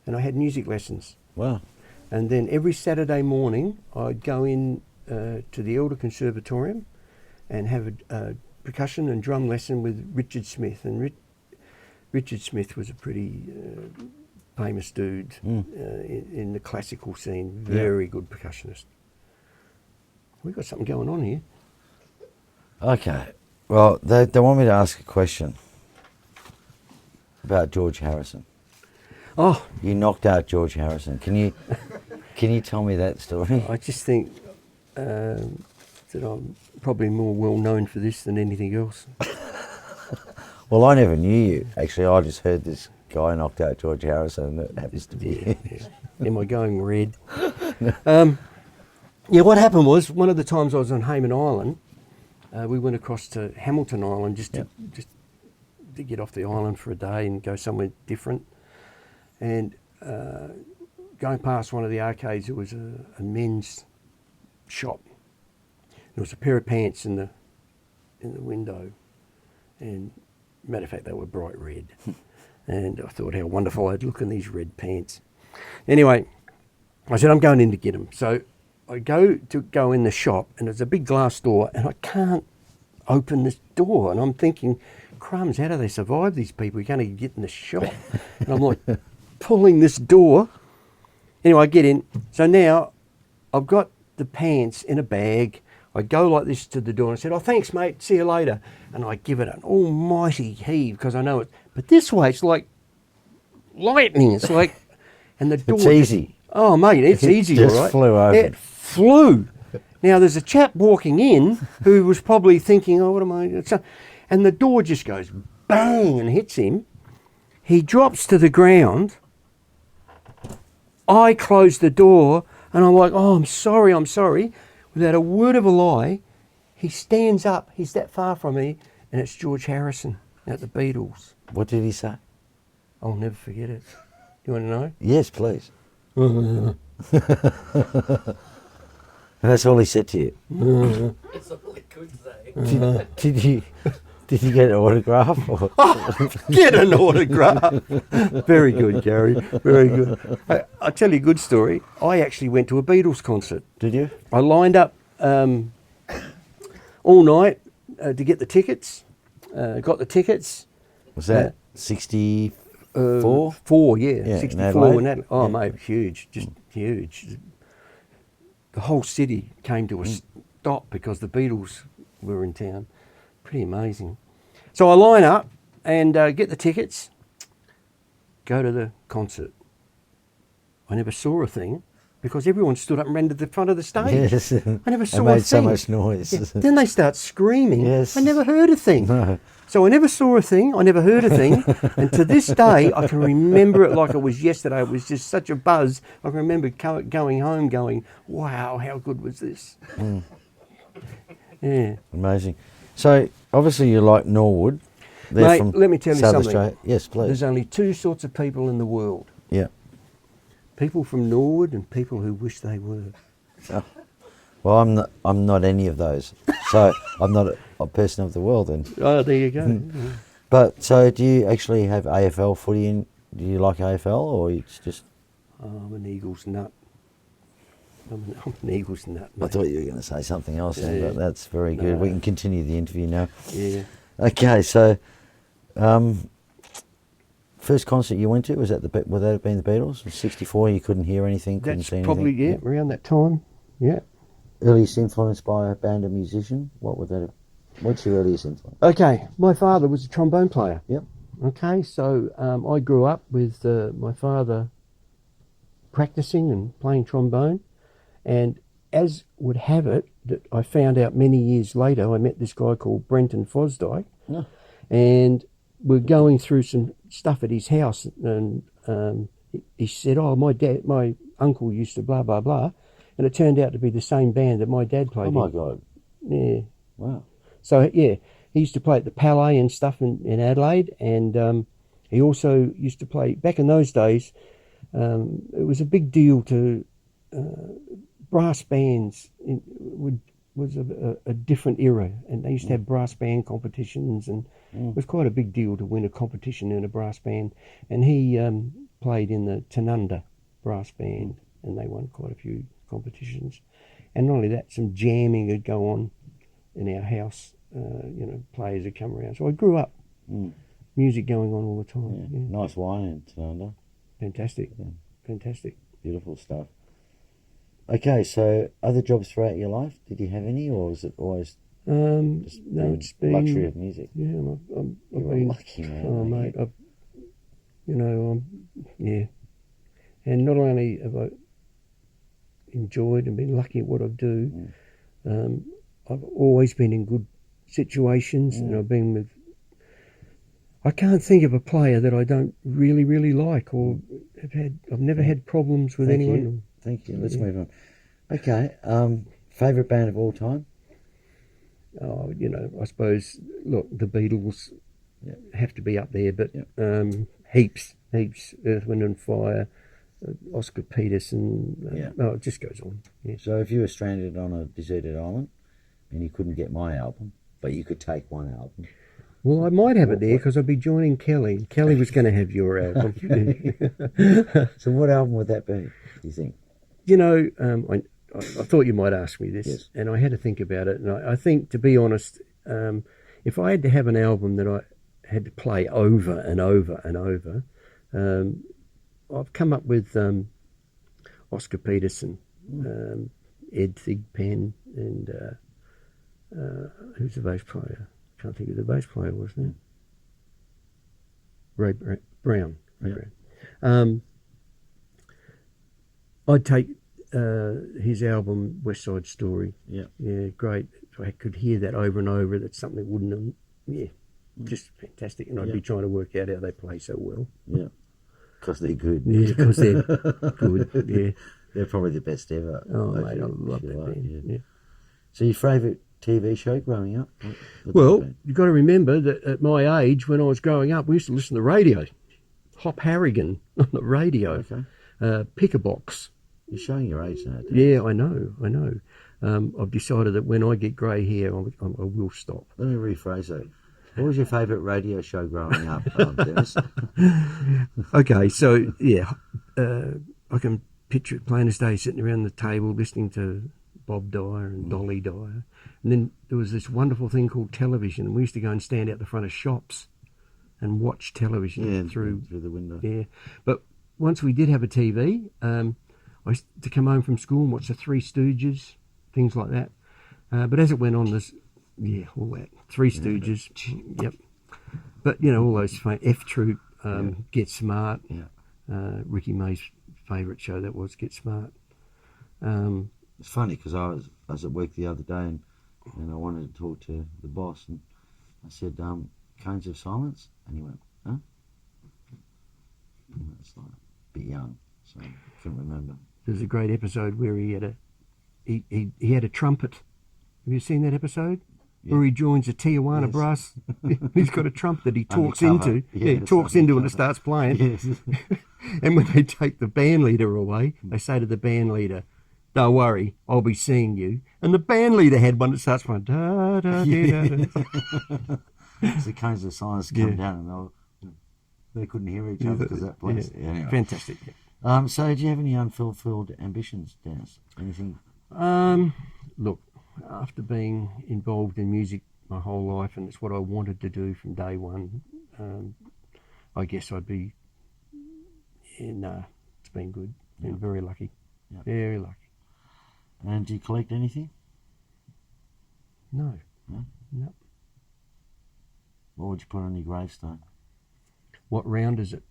and I had music lessons. Wow. And then every Saturday morning, I'd go in to the Elder Conservatorium and have a percussion and drum lesson with Richard Smith. And Richard Smith was a pretty famous dude in the classical scene, very good percussionist. We've got something going on here. Okay. Well, they want me to ask a question about George Harrison. Oh, You knocked out George Harrison. Can you tell me that story? I just think that I'm probably more well known for this than anything else. Well, I never knew you. Actually, I just heard this guy knocked out George Harrison, and it happens to be. Am I going red? What happened was, one of the times I was on Hayman Island, we went across to Hamilton Island just to get off the island for a day and go somewhere different. And going past one of the arcades, there was a men's shop. There was a pair of pants in the window, and matter of fact, they were bright red. And I thought how wonderful I'd look in these red pants. Anyway, I said, I'm going in to get them. So I go in the shop, and there's a big glass door, and I can't open this door. And I'm thinking, crumbs, how do they survive, these people? You can't even get in the shop. And I'm like pulling this door. Anyway, I get in. So now I've got the pants in a bag. I go like this to the door and I said, oh, thanks, mate. See you later. And I give it an almighty heave because I know it. But this way, it's like lightning. It's like, and the door. It's easy. Oh, mate, it's easy, just all right. flew over. It flew. Now, there's a chap walking in who was probably thinking, oh, what am I? And the door just goes bang and hits him. He drops to the ground. I close the door and I'm like, oh, I'm sorry. Without a word of a lie, he stands up. He's that far from me, and it's George Harrison at the Beatles. What did he say? I'll never forget it. You want to know? Yes, please. And that's all he said to you. That's all he could say. Did you get an autograph? Or? Get an autograph. Very good, Gary. Very good. I'll tell you a good story. I actually went to a Beatles concert. Did you? I lined up all night to get the tickets. Got the tickets. Was that 60? Four? 4, yeah. Yeah, in 64 Adelaide? in Adelaide. Oh, Yeah. mate, huge, just huge. The whole city came to a stop because the Beatles were in town. Pretty amazing. So I line up and get the tickets, go to the concert. I never saw a thing because everyone stood up and ran to the front of the stage. Yes. I never saw They a made so thing. much noise. Yeah. Then they start screaming. Yes. I never heard a thing. No. So I never saw a thing. I never heard a thing. And to this day, I can remember it like it was yesterday. It was just such a buzz. I can remember going home going, wow, how good was this? Yeah. Amazing. So, obviously you like Norwood. They're Mate, from let me tell you South something. Australia. Yes, please. There's only 2 sorts of people in the world. Yeah. People from Norwood and people who wish they were. Well, I'm not any of those. So, I'm not a person of the world then. Oh, there you go. Yeah. But, so do you actually have AFL footy in? Do you like AFL or it's just... Oh, I'm an Eagles nut. I'm an Eagles nut, mate. I thought you were going to say something else then, Yeah. but that's very good. We No. can continue the interview now. Yeah. Okay, so first concert you went to, was that would that have been the Beatles? In 64, you couldn't hear anything, couldn't That's see probably, anything? around that time. Yeah. Earliest influence by a band or musician? What would that have, what's your earliest influence? Okay, my father was a trombone player. Yep. Okay, so I grew up with my father practicing and playing trombone, and as would have it, that I found out many years later, I met this guy called Brenton Fosdyke, Yeah. and we're going through some stuff at his house, and he said, "Oh, my uncle used to blah blah blah," and it turned out to be the same band that my dad played Oh my in. God. Yeah. Wow. So yeah, he used to play at the Palais and stuff in Adelaide, and he also used to play back in those days. It was a big deal to brass bands. Was a different era, and they used to have brass band competitions, and it was quite a big deal to win a competition in a brass band. And he played in the Tanunda brass band, and they won quite a few competitions. And not only that, some jamming would go on in our house. Players would come around. So I grew up, music going on all the time. Yeah. Yeah. Nice wine in Tanunda. Fantastic, Yeah. fantastic. Beautiful stuff. Okay, so other jobs throughout your life, did you have any, or was it always No, been it's been luxury of music? Yeah, I've You're a been lucky man. Oh, aren't mate, you? yeah. And not only have I enjoyed and been lucky at what I do, I've always been in good situations, and I've been with. I can't think of a player that I don't really, really like, or I've never had problems with Thank anyone. you. Thank you. Let's Yeah. move on. Okay. Favourite band of all time? Oh, I suppose, look, the Beatles have to be up there, but heaps, Earth, Wind and Fire, Oscar Peterson, it just goes on. Yeah. So if you were stranded on a deserted island and you couldn't get my album, but you could take one album. Well, I might have it there because I'd be joining Kelly. Kelly was going to have your album. So what album would that be, do you think? I thought you might ask me this, Yes. and I had to think about it. And I think, to be honest, if I had to have an album that I had to play over and over and over, I've come up with Oscar Peterson, Ed Thigpen, and who's the bass player? Can't think of the bass player was now. Ray Brown. Ray Brown. I'd take his album West Side Story. Yeah. Yeah, great. So I could hear that over and over. That's something that wouldn't. Just fantastic. And I'd be trying to work out how they play so well. Yeah. Because they're good. Yeah, because they're good. Yeah. They're probably the best ever. Oh, if mate, I you love that like, band. yeah. Yeah. So your favourite TV show growing up? What would Well, that be? you've got to remember that at my age, when I was growing up, we used to listen to the radio. Hop Harrigan on the radio. Okay. Pickabox. You're showing your age now, Dan. Yeah, I know. I've decided that when I get grey hair, I will stop. Let me rephrase that. What was your favourite radio show growing up, Dennis? Okay, so yeah, I can picture it plain as day, sitting around the table listening to Bob Dyer and Dolly Dyer, and then there was this wonderful thing called television, and we used to go and stand out the front of shops and watch television through the window. Yeah, but once we did have a TV, I used to come home from school and watch the Three Stooges, things like that. But as it went on, all that Three Stooges, yep. But you know, all those F Troop, Get Smart, Ricky May's favourite show that was Get Smart. It's funny because I was at work the other day and I wanted to talk to the boss and I said, Cones of Silence, and he went, huh? And it's like a bit young, so I couldn't remember. There's a great episode where he had a trumpet. Have you seen that episode? Yeah. Where he joins a Tijuana brass. He's got a trumpet that he talks into. Yeah, he talks into and it starts playing. Yes. And when they take the band leader away, they say to the band leader, "Don't worry, I'll be seeing you." And the band leader had one that starts playing. Da, da, da, da. So the Cones of Silence come down and they couldn't hear each other because that place. Yeah. Anyway. Fantastic. So do you have any unfulfilled ambitions, Dennis? Anything? Look, after being involved in music my whole life, and it's what I wanted to do from day one, I guess I'd be, it's been good. Been very lucky. Yep. Very lucky. And do you collect anything? No. No? No. What would you put on your gravestone? What round is it?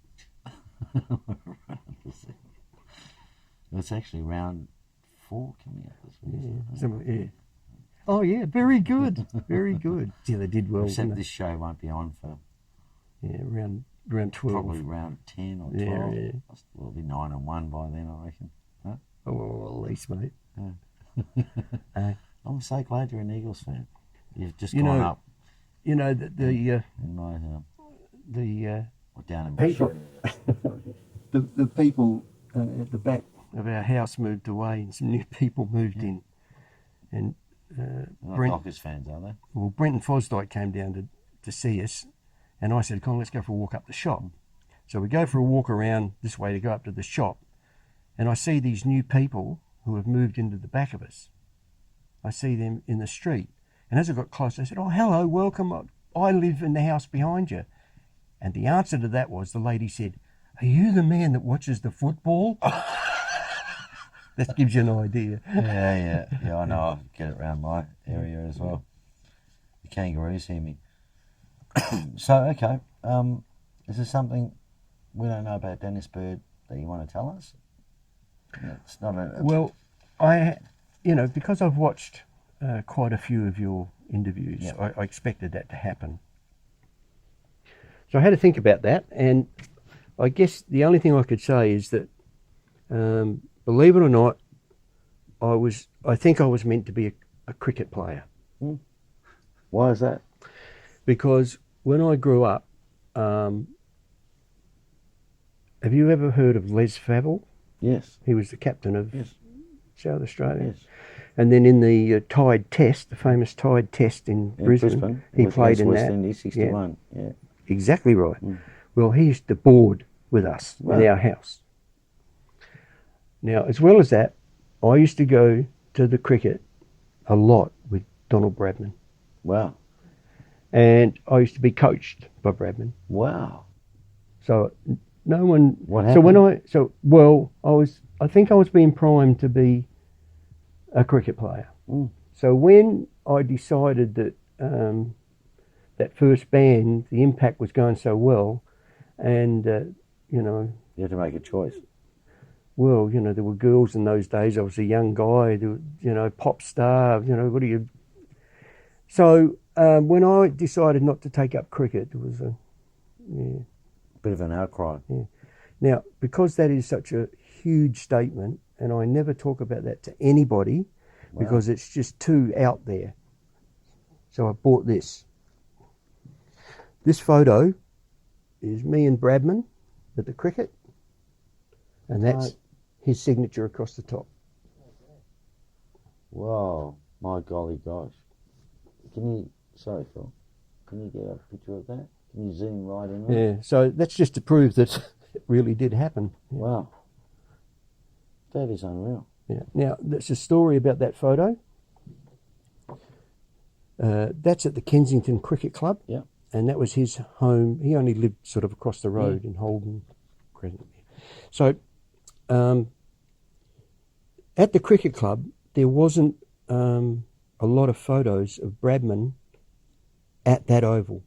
It's actually round 4 coming up this week. Yeah. Oh yeah, very good, very good. Yeah, they did well. Except this show won't be on for round 12. Probably round 10 or 12. Yeah. We'll be 9-1 by then, I reckon. Huh? Oh, well, at least, mate. Yeah. I'm so glad you're an Eagles fan. You've just gone up. You know that the down in people, the people at the back of our house moved away, and some new people moved in, and not Dockers fans, are they? Well, Brenton Fosdyke came down to see us, and I said, "Come on, let's go for a walk up the shop." So we go for a walk around this way to go up to the shop, and I see these new people who have moved into the back of us. I see them in the street, and as I got close, I said, "Oh, hello, welcome. I live in the house behind you." And the answer to that was, the lady said, "Are you the man that watches the football?" That gives you an idea. Yeah, I know. I get it around my area as well. The kangaroos hear me. So, okay. Is there something we don't know about Dennis Bird that you want to tell us? It's not a... Well, because I've watched quite a few of your interviews, I expected that to happen. So I had to think about that, and I guess the only thing I could say is that, believe it or not, I think I was meant to be a cricket player. Why is that? Because when I grew up, have you ever heard of Les Favell? Yes. He was the captain of South Australia. Yes. And then in the Tide Test, the famous Tide Test in Brisbane, he played in West that. Indies, 61. Yeah. Exactly right. Well, he used to board with us in our house. Now, as well as that, I used to go to the cricket a lot with Donald Bradman. Wow. And I used to be coached by Bradman. Wow. So no one... What happened? I think I was being primed to be a cricket player. So when I decided that that first band, the impact was going so well, and you had to make a choice. Well, there were girls in those days. I was a young guy, pop star. What do you? So when I decided not to take up cricket, there was a bit of an outcry. Yeah. Now, because that is such a huge statement, and I never talk about that to anybody, because it's just too out there. So I bought this. This photo is me and Bradman at the cricket, and that's his signature across the top. Wow, my golly gosh. Sorry Phil, can you get a picture of that? Can you zoom right in on it? Yeah, so that's just to prove that it really did happen. Yeah. Wow. That is unreal. Yeah. Now, there's a story about that photo. That's at the Kensington Cricket Club. Yeah. and that was his home. He only lived sort of across the road in Holden Crescent. So at the cricket club, there wasn't a lot of photos of Bradman at that oval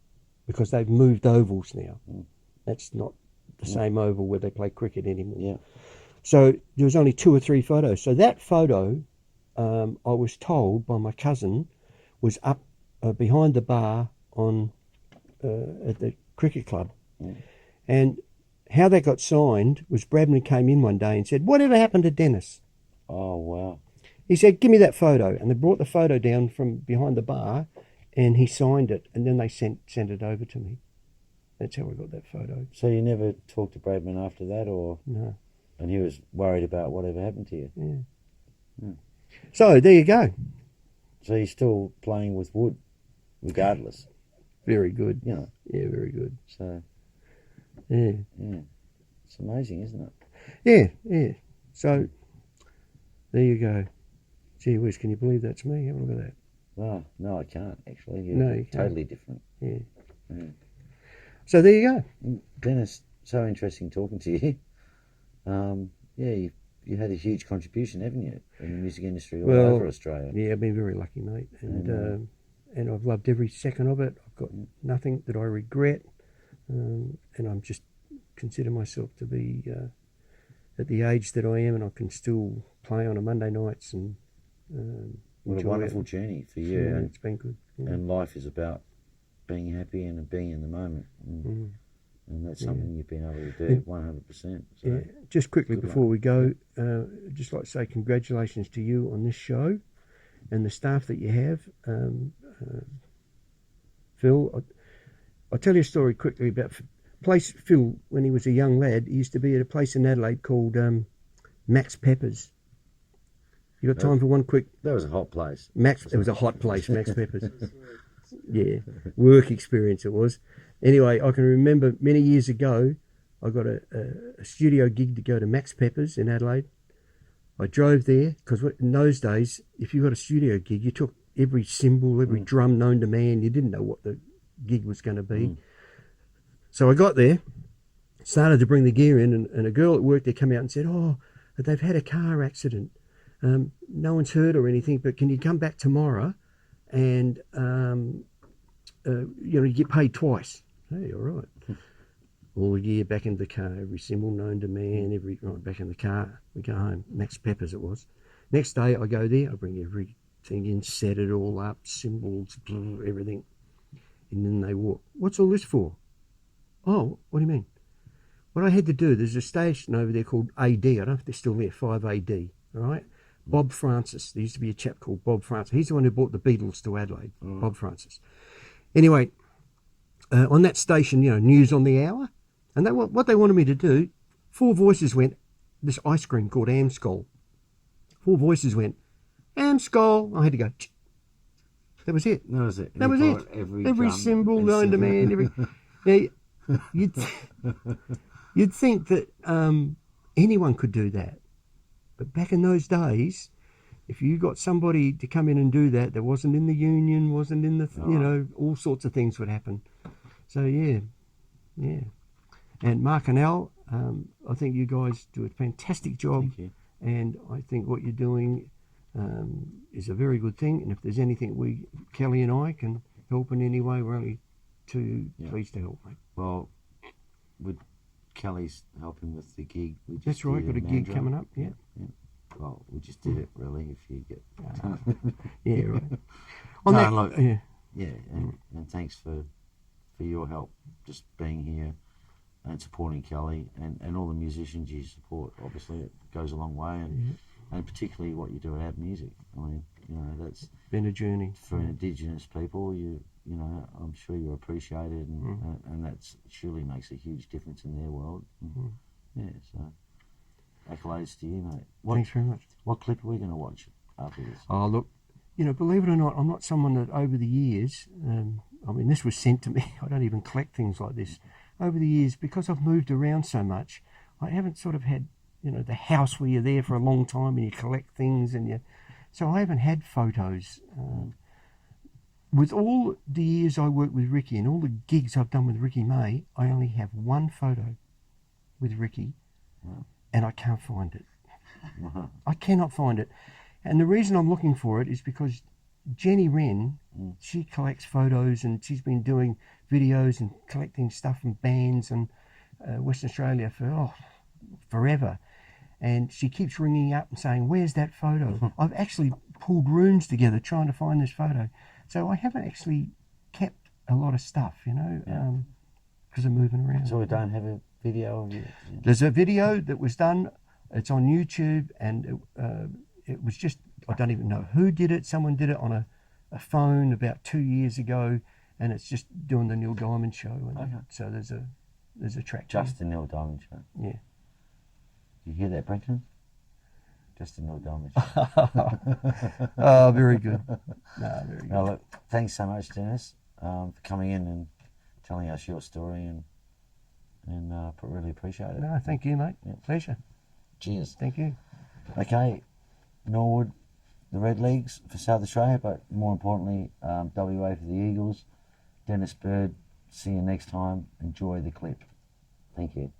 because they've moved ovals now. That's not the same oval where they play cricket anymore. Yeah. So there was only 2 or 3 photos. So that photo, I was told by my cousin, was up behind the bar on at the cricket club. And how they got signed was Bradman came in one day and said, "Whatever happened to Dennis?" Oh, wow. He said, "Give me that photo." And they brought the photo down from behind the bar and he signed it. And then they sent it over to me. That's how I got that photo. So you never talked to Bradman after that, or? No. And he was worried about whatever happened to you? Yeah. So there you go. So you're still playing with wood, regardless? Very good. You know? Yeah, very good. So, yeah. It's amazing, isn't it? Yeah. So there you go. Gee whiz, can you believe that's me? Have a look at that. Oh, no, I can't, actually. No, you can't. Totally different. Yeah. Yeah. So there you go. Dennis, so interesting talking to you. You had a huge contribution, haven't you, in the music industry all over Australia? Yeah, I've been very lucky, mate. And I've loved every second of it. I've got nothing that I regret. And I'm just consider myself to be at the age that I am, and I can still play on a Monday nights and what a wonderful journey for you. Yeah, and, it's been good. Yeah. And life is about being happy and being in the moment. And that's something you've been able to do 100%. So. Yeah. Just quickly Good before luck. we go, I'd just like to say congratulations to you on this show and the staff that you have. Phil, I'll tell you a story quickly about place Phil, when he was a young lad. He used to be at a place in Adelaide called Max Peppers. You got time for one quick? That was a hot place. It was a hot place, Max Peppers. Yeah, work experience it was. Anyway, I can remember many years ago, I got a studio gig to go to Max Peppers in Adelaide. I drove there because in those days, if you got a studio gig, you took every cymbal, every drum known to man. You didn't know what the gig was going to be. So I got there, started to bring the gear in, and a girl at work there came out and said, "Oh, they've had a car accident. No one's hurt or anything, but can you come back tomorrow and you get paid twice?" Hey, all right. All the gear back into the car, every symbol known to man, right back in the car. We go home. Max Peppers it was. Next day I go there, I bring everything in, set it all up, symbols, everything. And then they walk. "What's all this for?" "Oh, what do you mean?" What I had to do, there's a station over there called AD. I don't know if they're still there, 5AD, all right? Bob Francis. There used to be a chap called Bob Francis. He's the one who brought the Beatles to Adelaide, Bob Francis. Anyway, on that station, news on the hour. And what they wanted me to do, 4 voices went, this ice cream called Amscol. 4 voices went, "Amscol." I had to go, "Ch-." That was it. That was it. That was it. Every symbol known to man. Now, you'd think that anyone could do that. But back in those days, if you got somebody to come in and do that wasn't in the union, wasn't in the, all sorts of things would happen. So, yeah. And Mark and Al, I think you guys do a fantastic job. Thank you. And I think what you're doing is a very good thing. And if there's anything Kelly and I can help in any way, we're only too pleased to help, mate. Well, with Kelly's helping with the gig. That's right, got a gig coming up, yeah. Well, we just did it, really, if you get... Yeah, right. And thanks for your help, just being here and supporting Kelly and all the musicians you support. Obviously, it goes a long way, and particularly what you do at Abmusic. I mean, that's been a journey for Indigenous people. I'm sure you're appreciated, and that surely makes a huge difference in their world. So accolades to you, mate. Thanks very much. What clip are we going to watch after this? Oh, look, believe it or not, I'm not someone that over the years, this was sent to me. I don't even collect things like this. Over the years, because I've moved around so much, I haven't sort of had, the house where you're there for a long time and you collect things so I haven't had photos. with all the years I worked with Ricky and all the gigs I've done with Ricky May, I only have one photo with Ricky, and I can't find it. I cannot find it. And the reason I'm looking for it is because Jenny Wren, she collects photos and she's been doing videos and collecting stuff from bands and Western Australia for forever. And she keeps ringing up and saying, where's that photo? I've actually pulled rooms together trying to find this photo. So I haven't actually kept a lot of stuff, you know, because I'm moving around. So we don't have a video of you? There's a video that was done. It's on YouTube, and it was just, I don't even know who did it. Someone did it on a phone about 2 years ago, and it's just doing the Neil Diamond show. And so there's a track. Just the Neil Diamond show? Yeah. You hear that, Brenton? Just the Neil Diamond show. Oh, very good. No, very good. No, look, thanks so much, Dennis, for coming in and telling us your story, and really appreciate it. No, thank you, mate. Yeah. Pleasure. Cheers. Thank you. Okay, Norwood, the Red Leagues for South Australia, but more importantly, WA for the Eagles. Dennis Bird, see you next time. Enjoy the clip. Thank you.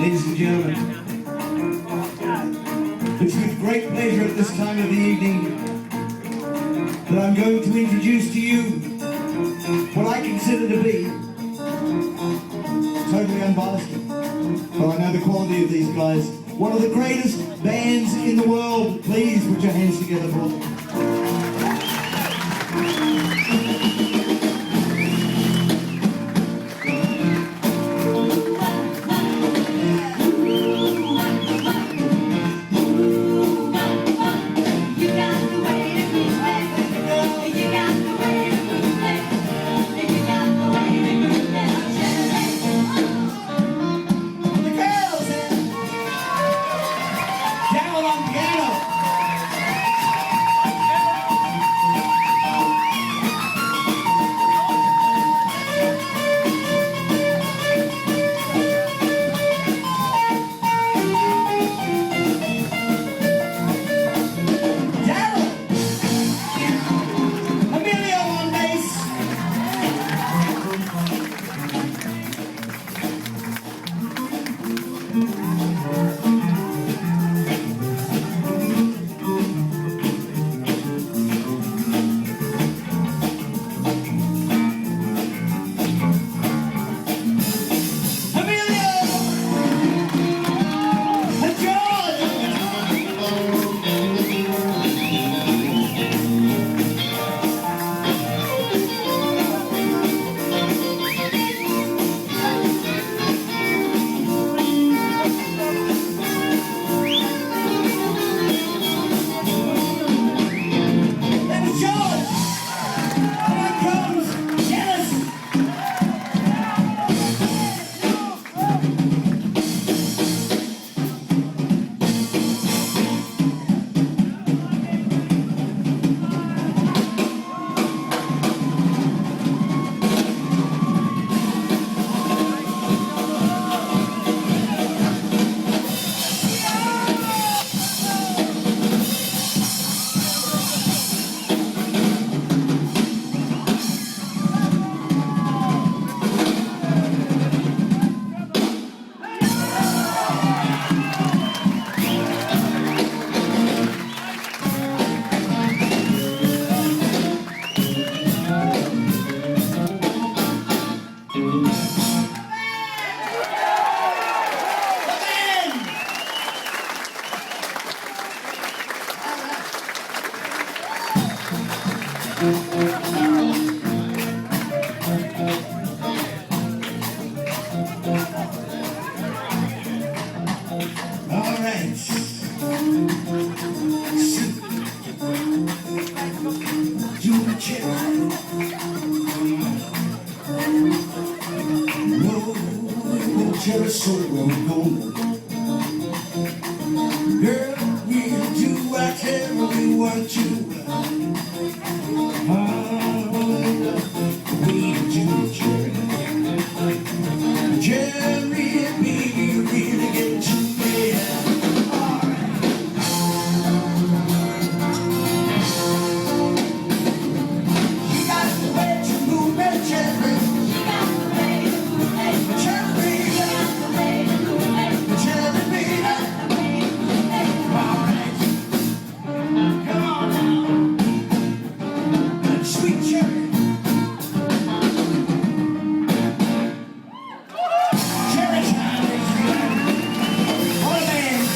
Ladies and gentlemen, it's with great pleasure at this time of the evening that I'm going to introduce to you what I consider to be totally unbiased, but I know the quality of these guys, one of the greatest bands in the world. Please put your hands together for them. All right. You check. No, we'll tell us so we're going. Girl, we'll do whatever we want to. We'll do Jerry. Jerry, baby, you really get to me. You got the way to move it, Jerry. You got the way to move it, Jerry. You got the way to move it, Jerry. All right, come on now, sweet Jerry. Jerry time is here. All the bands.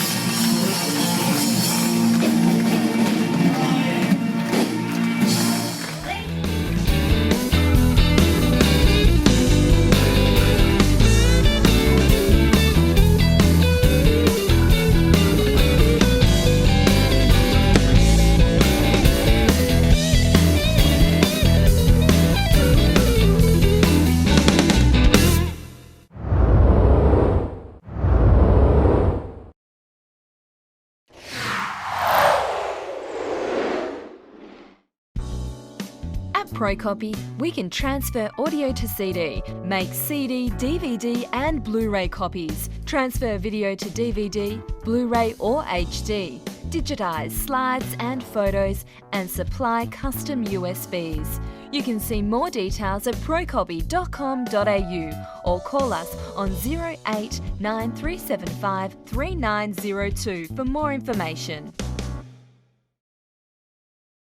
At ProCopy, we can transfer audio to CD, make CD, DVD and Blu-ray copies, transfer video to DVD, Blu-ray or HD, digitize slides and photos and supply custom USBs. You can see more details at procopy.com.au or call us on 08 9375 3902 for more information.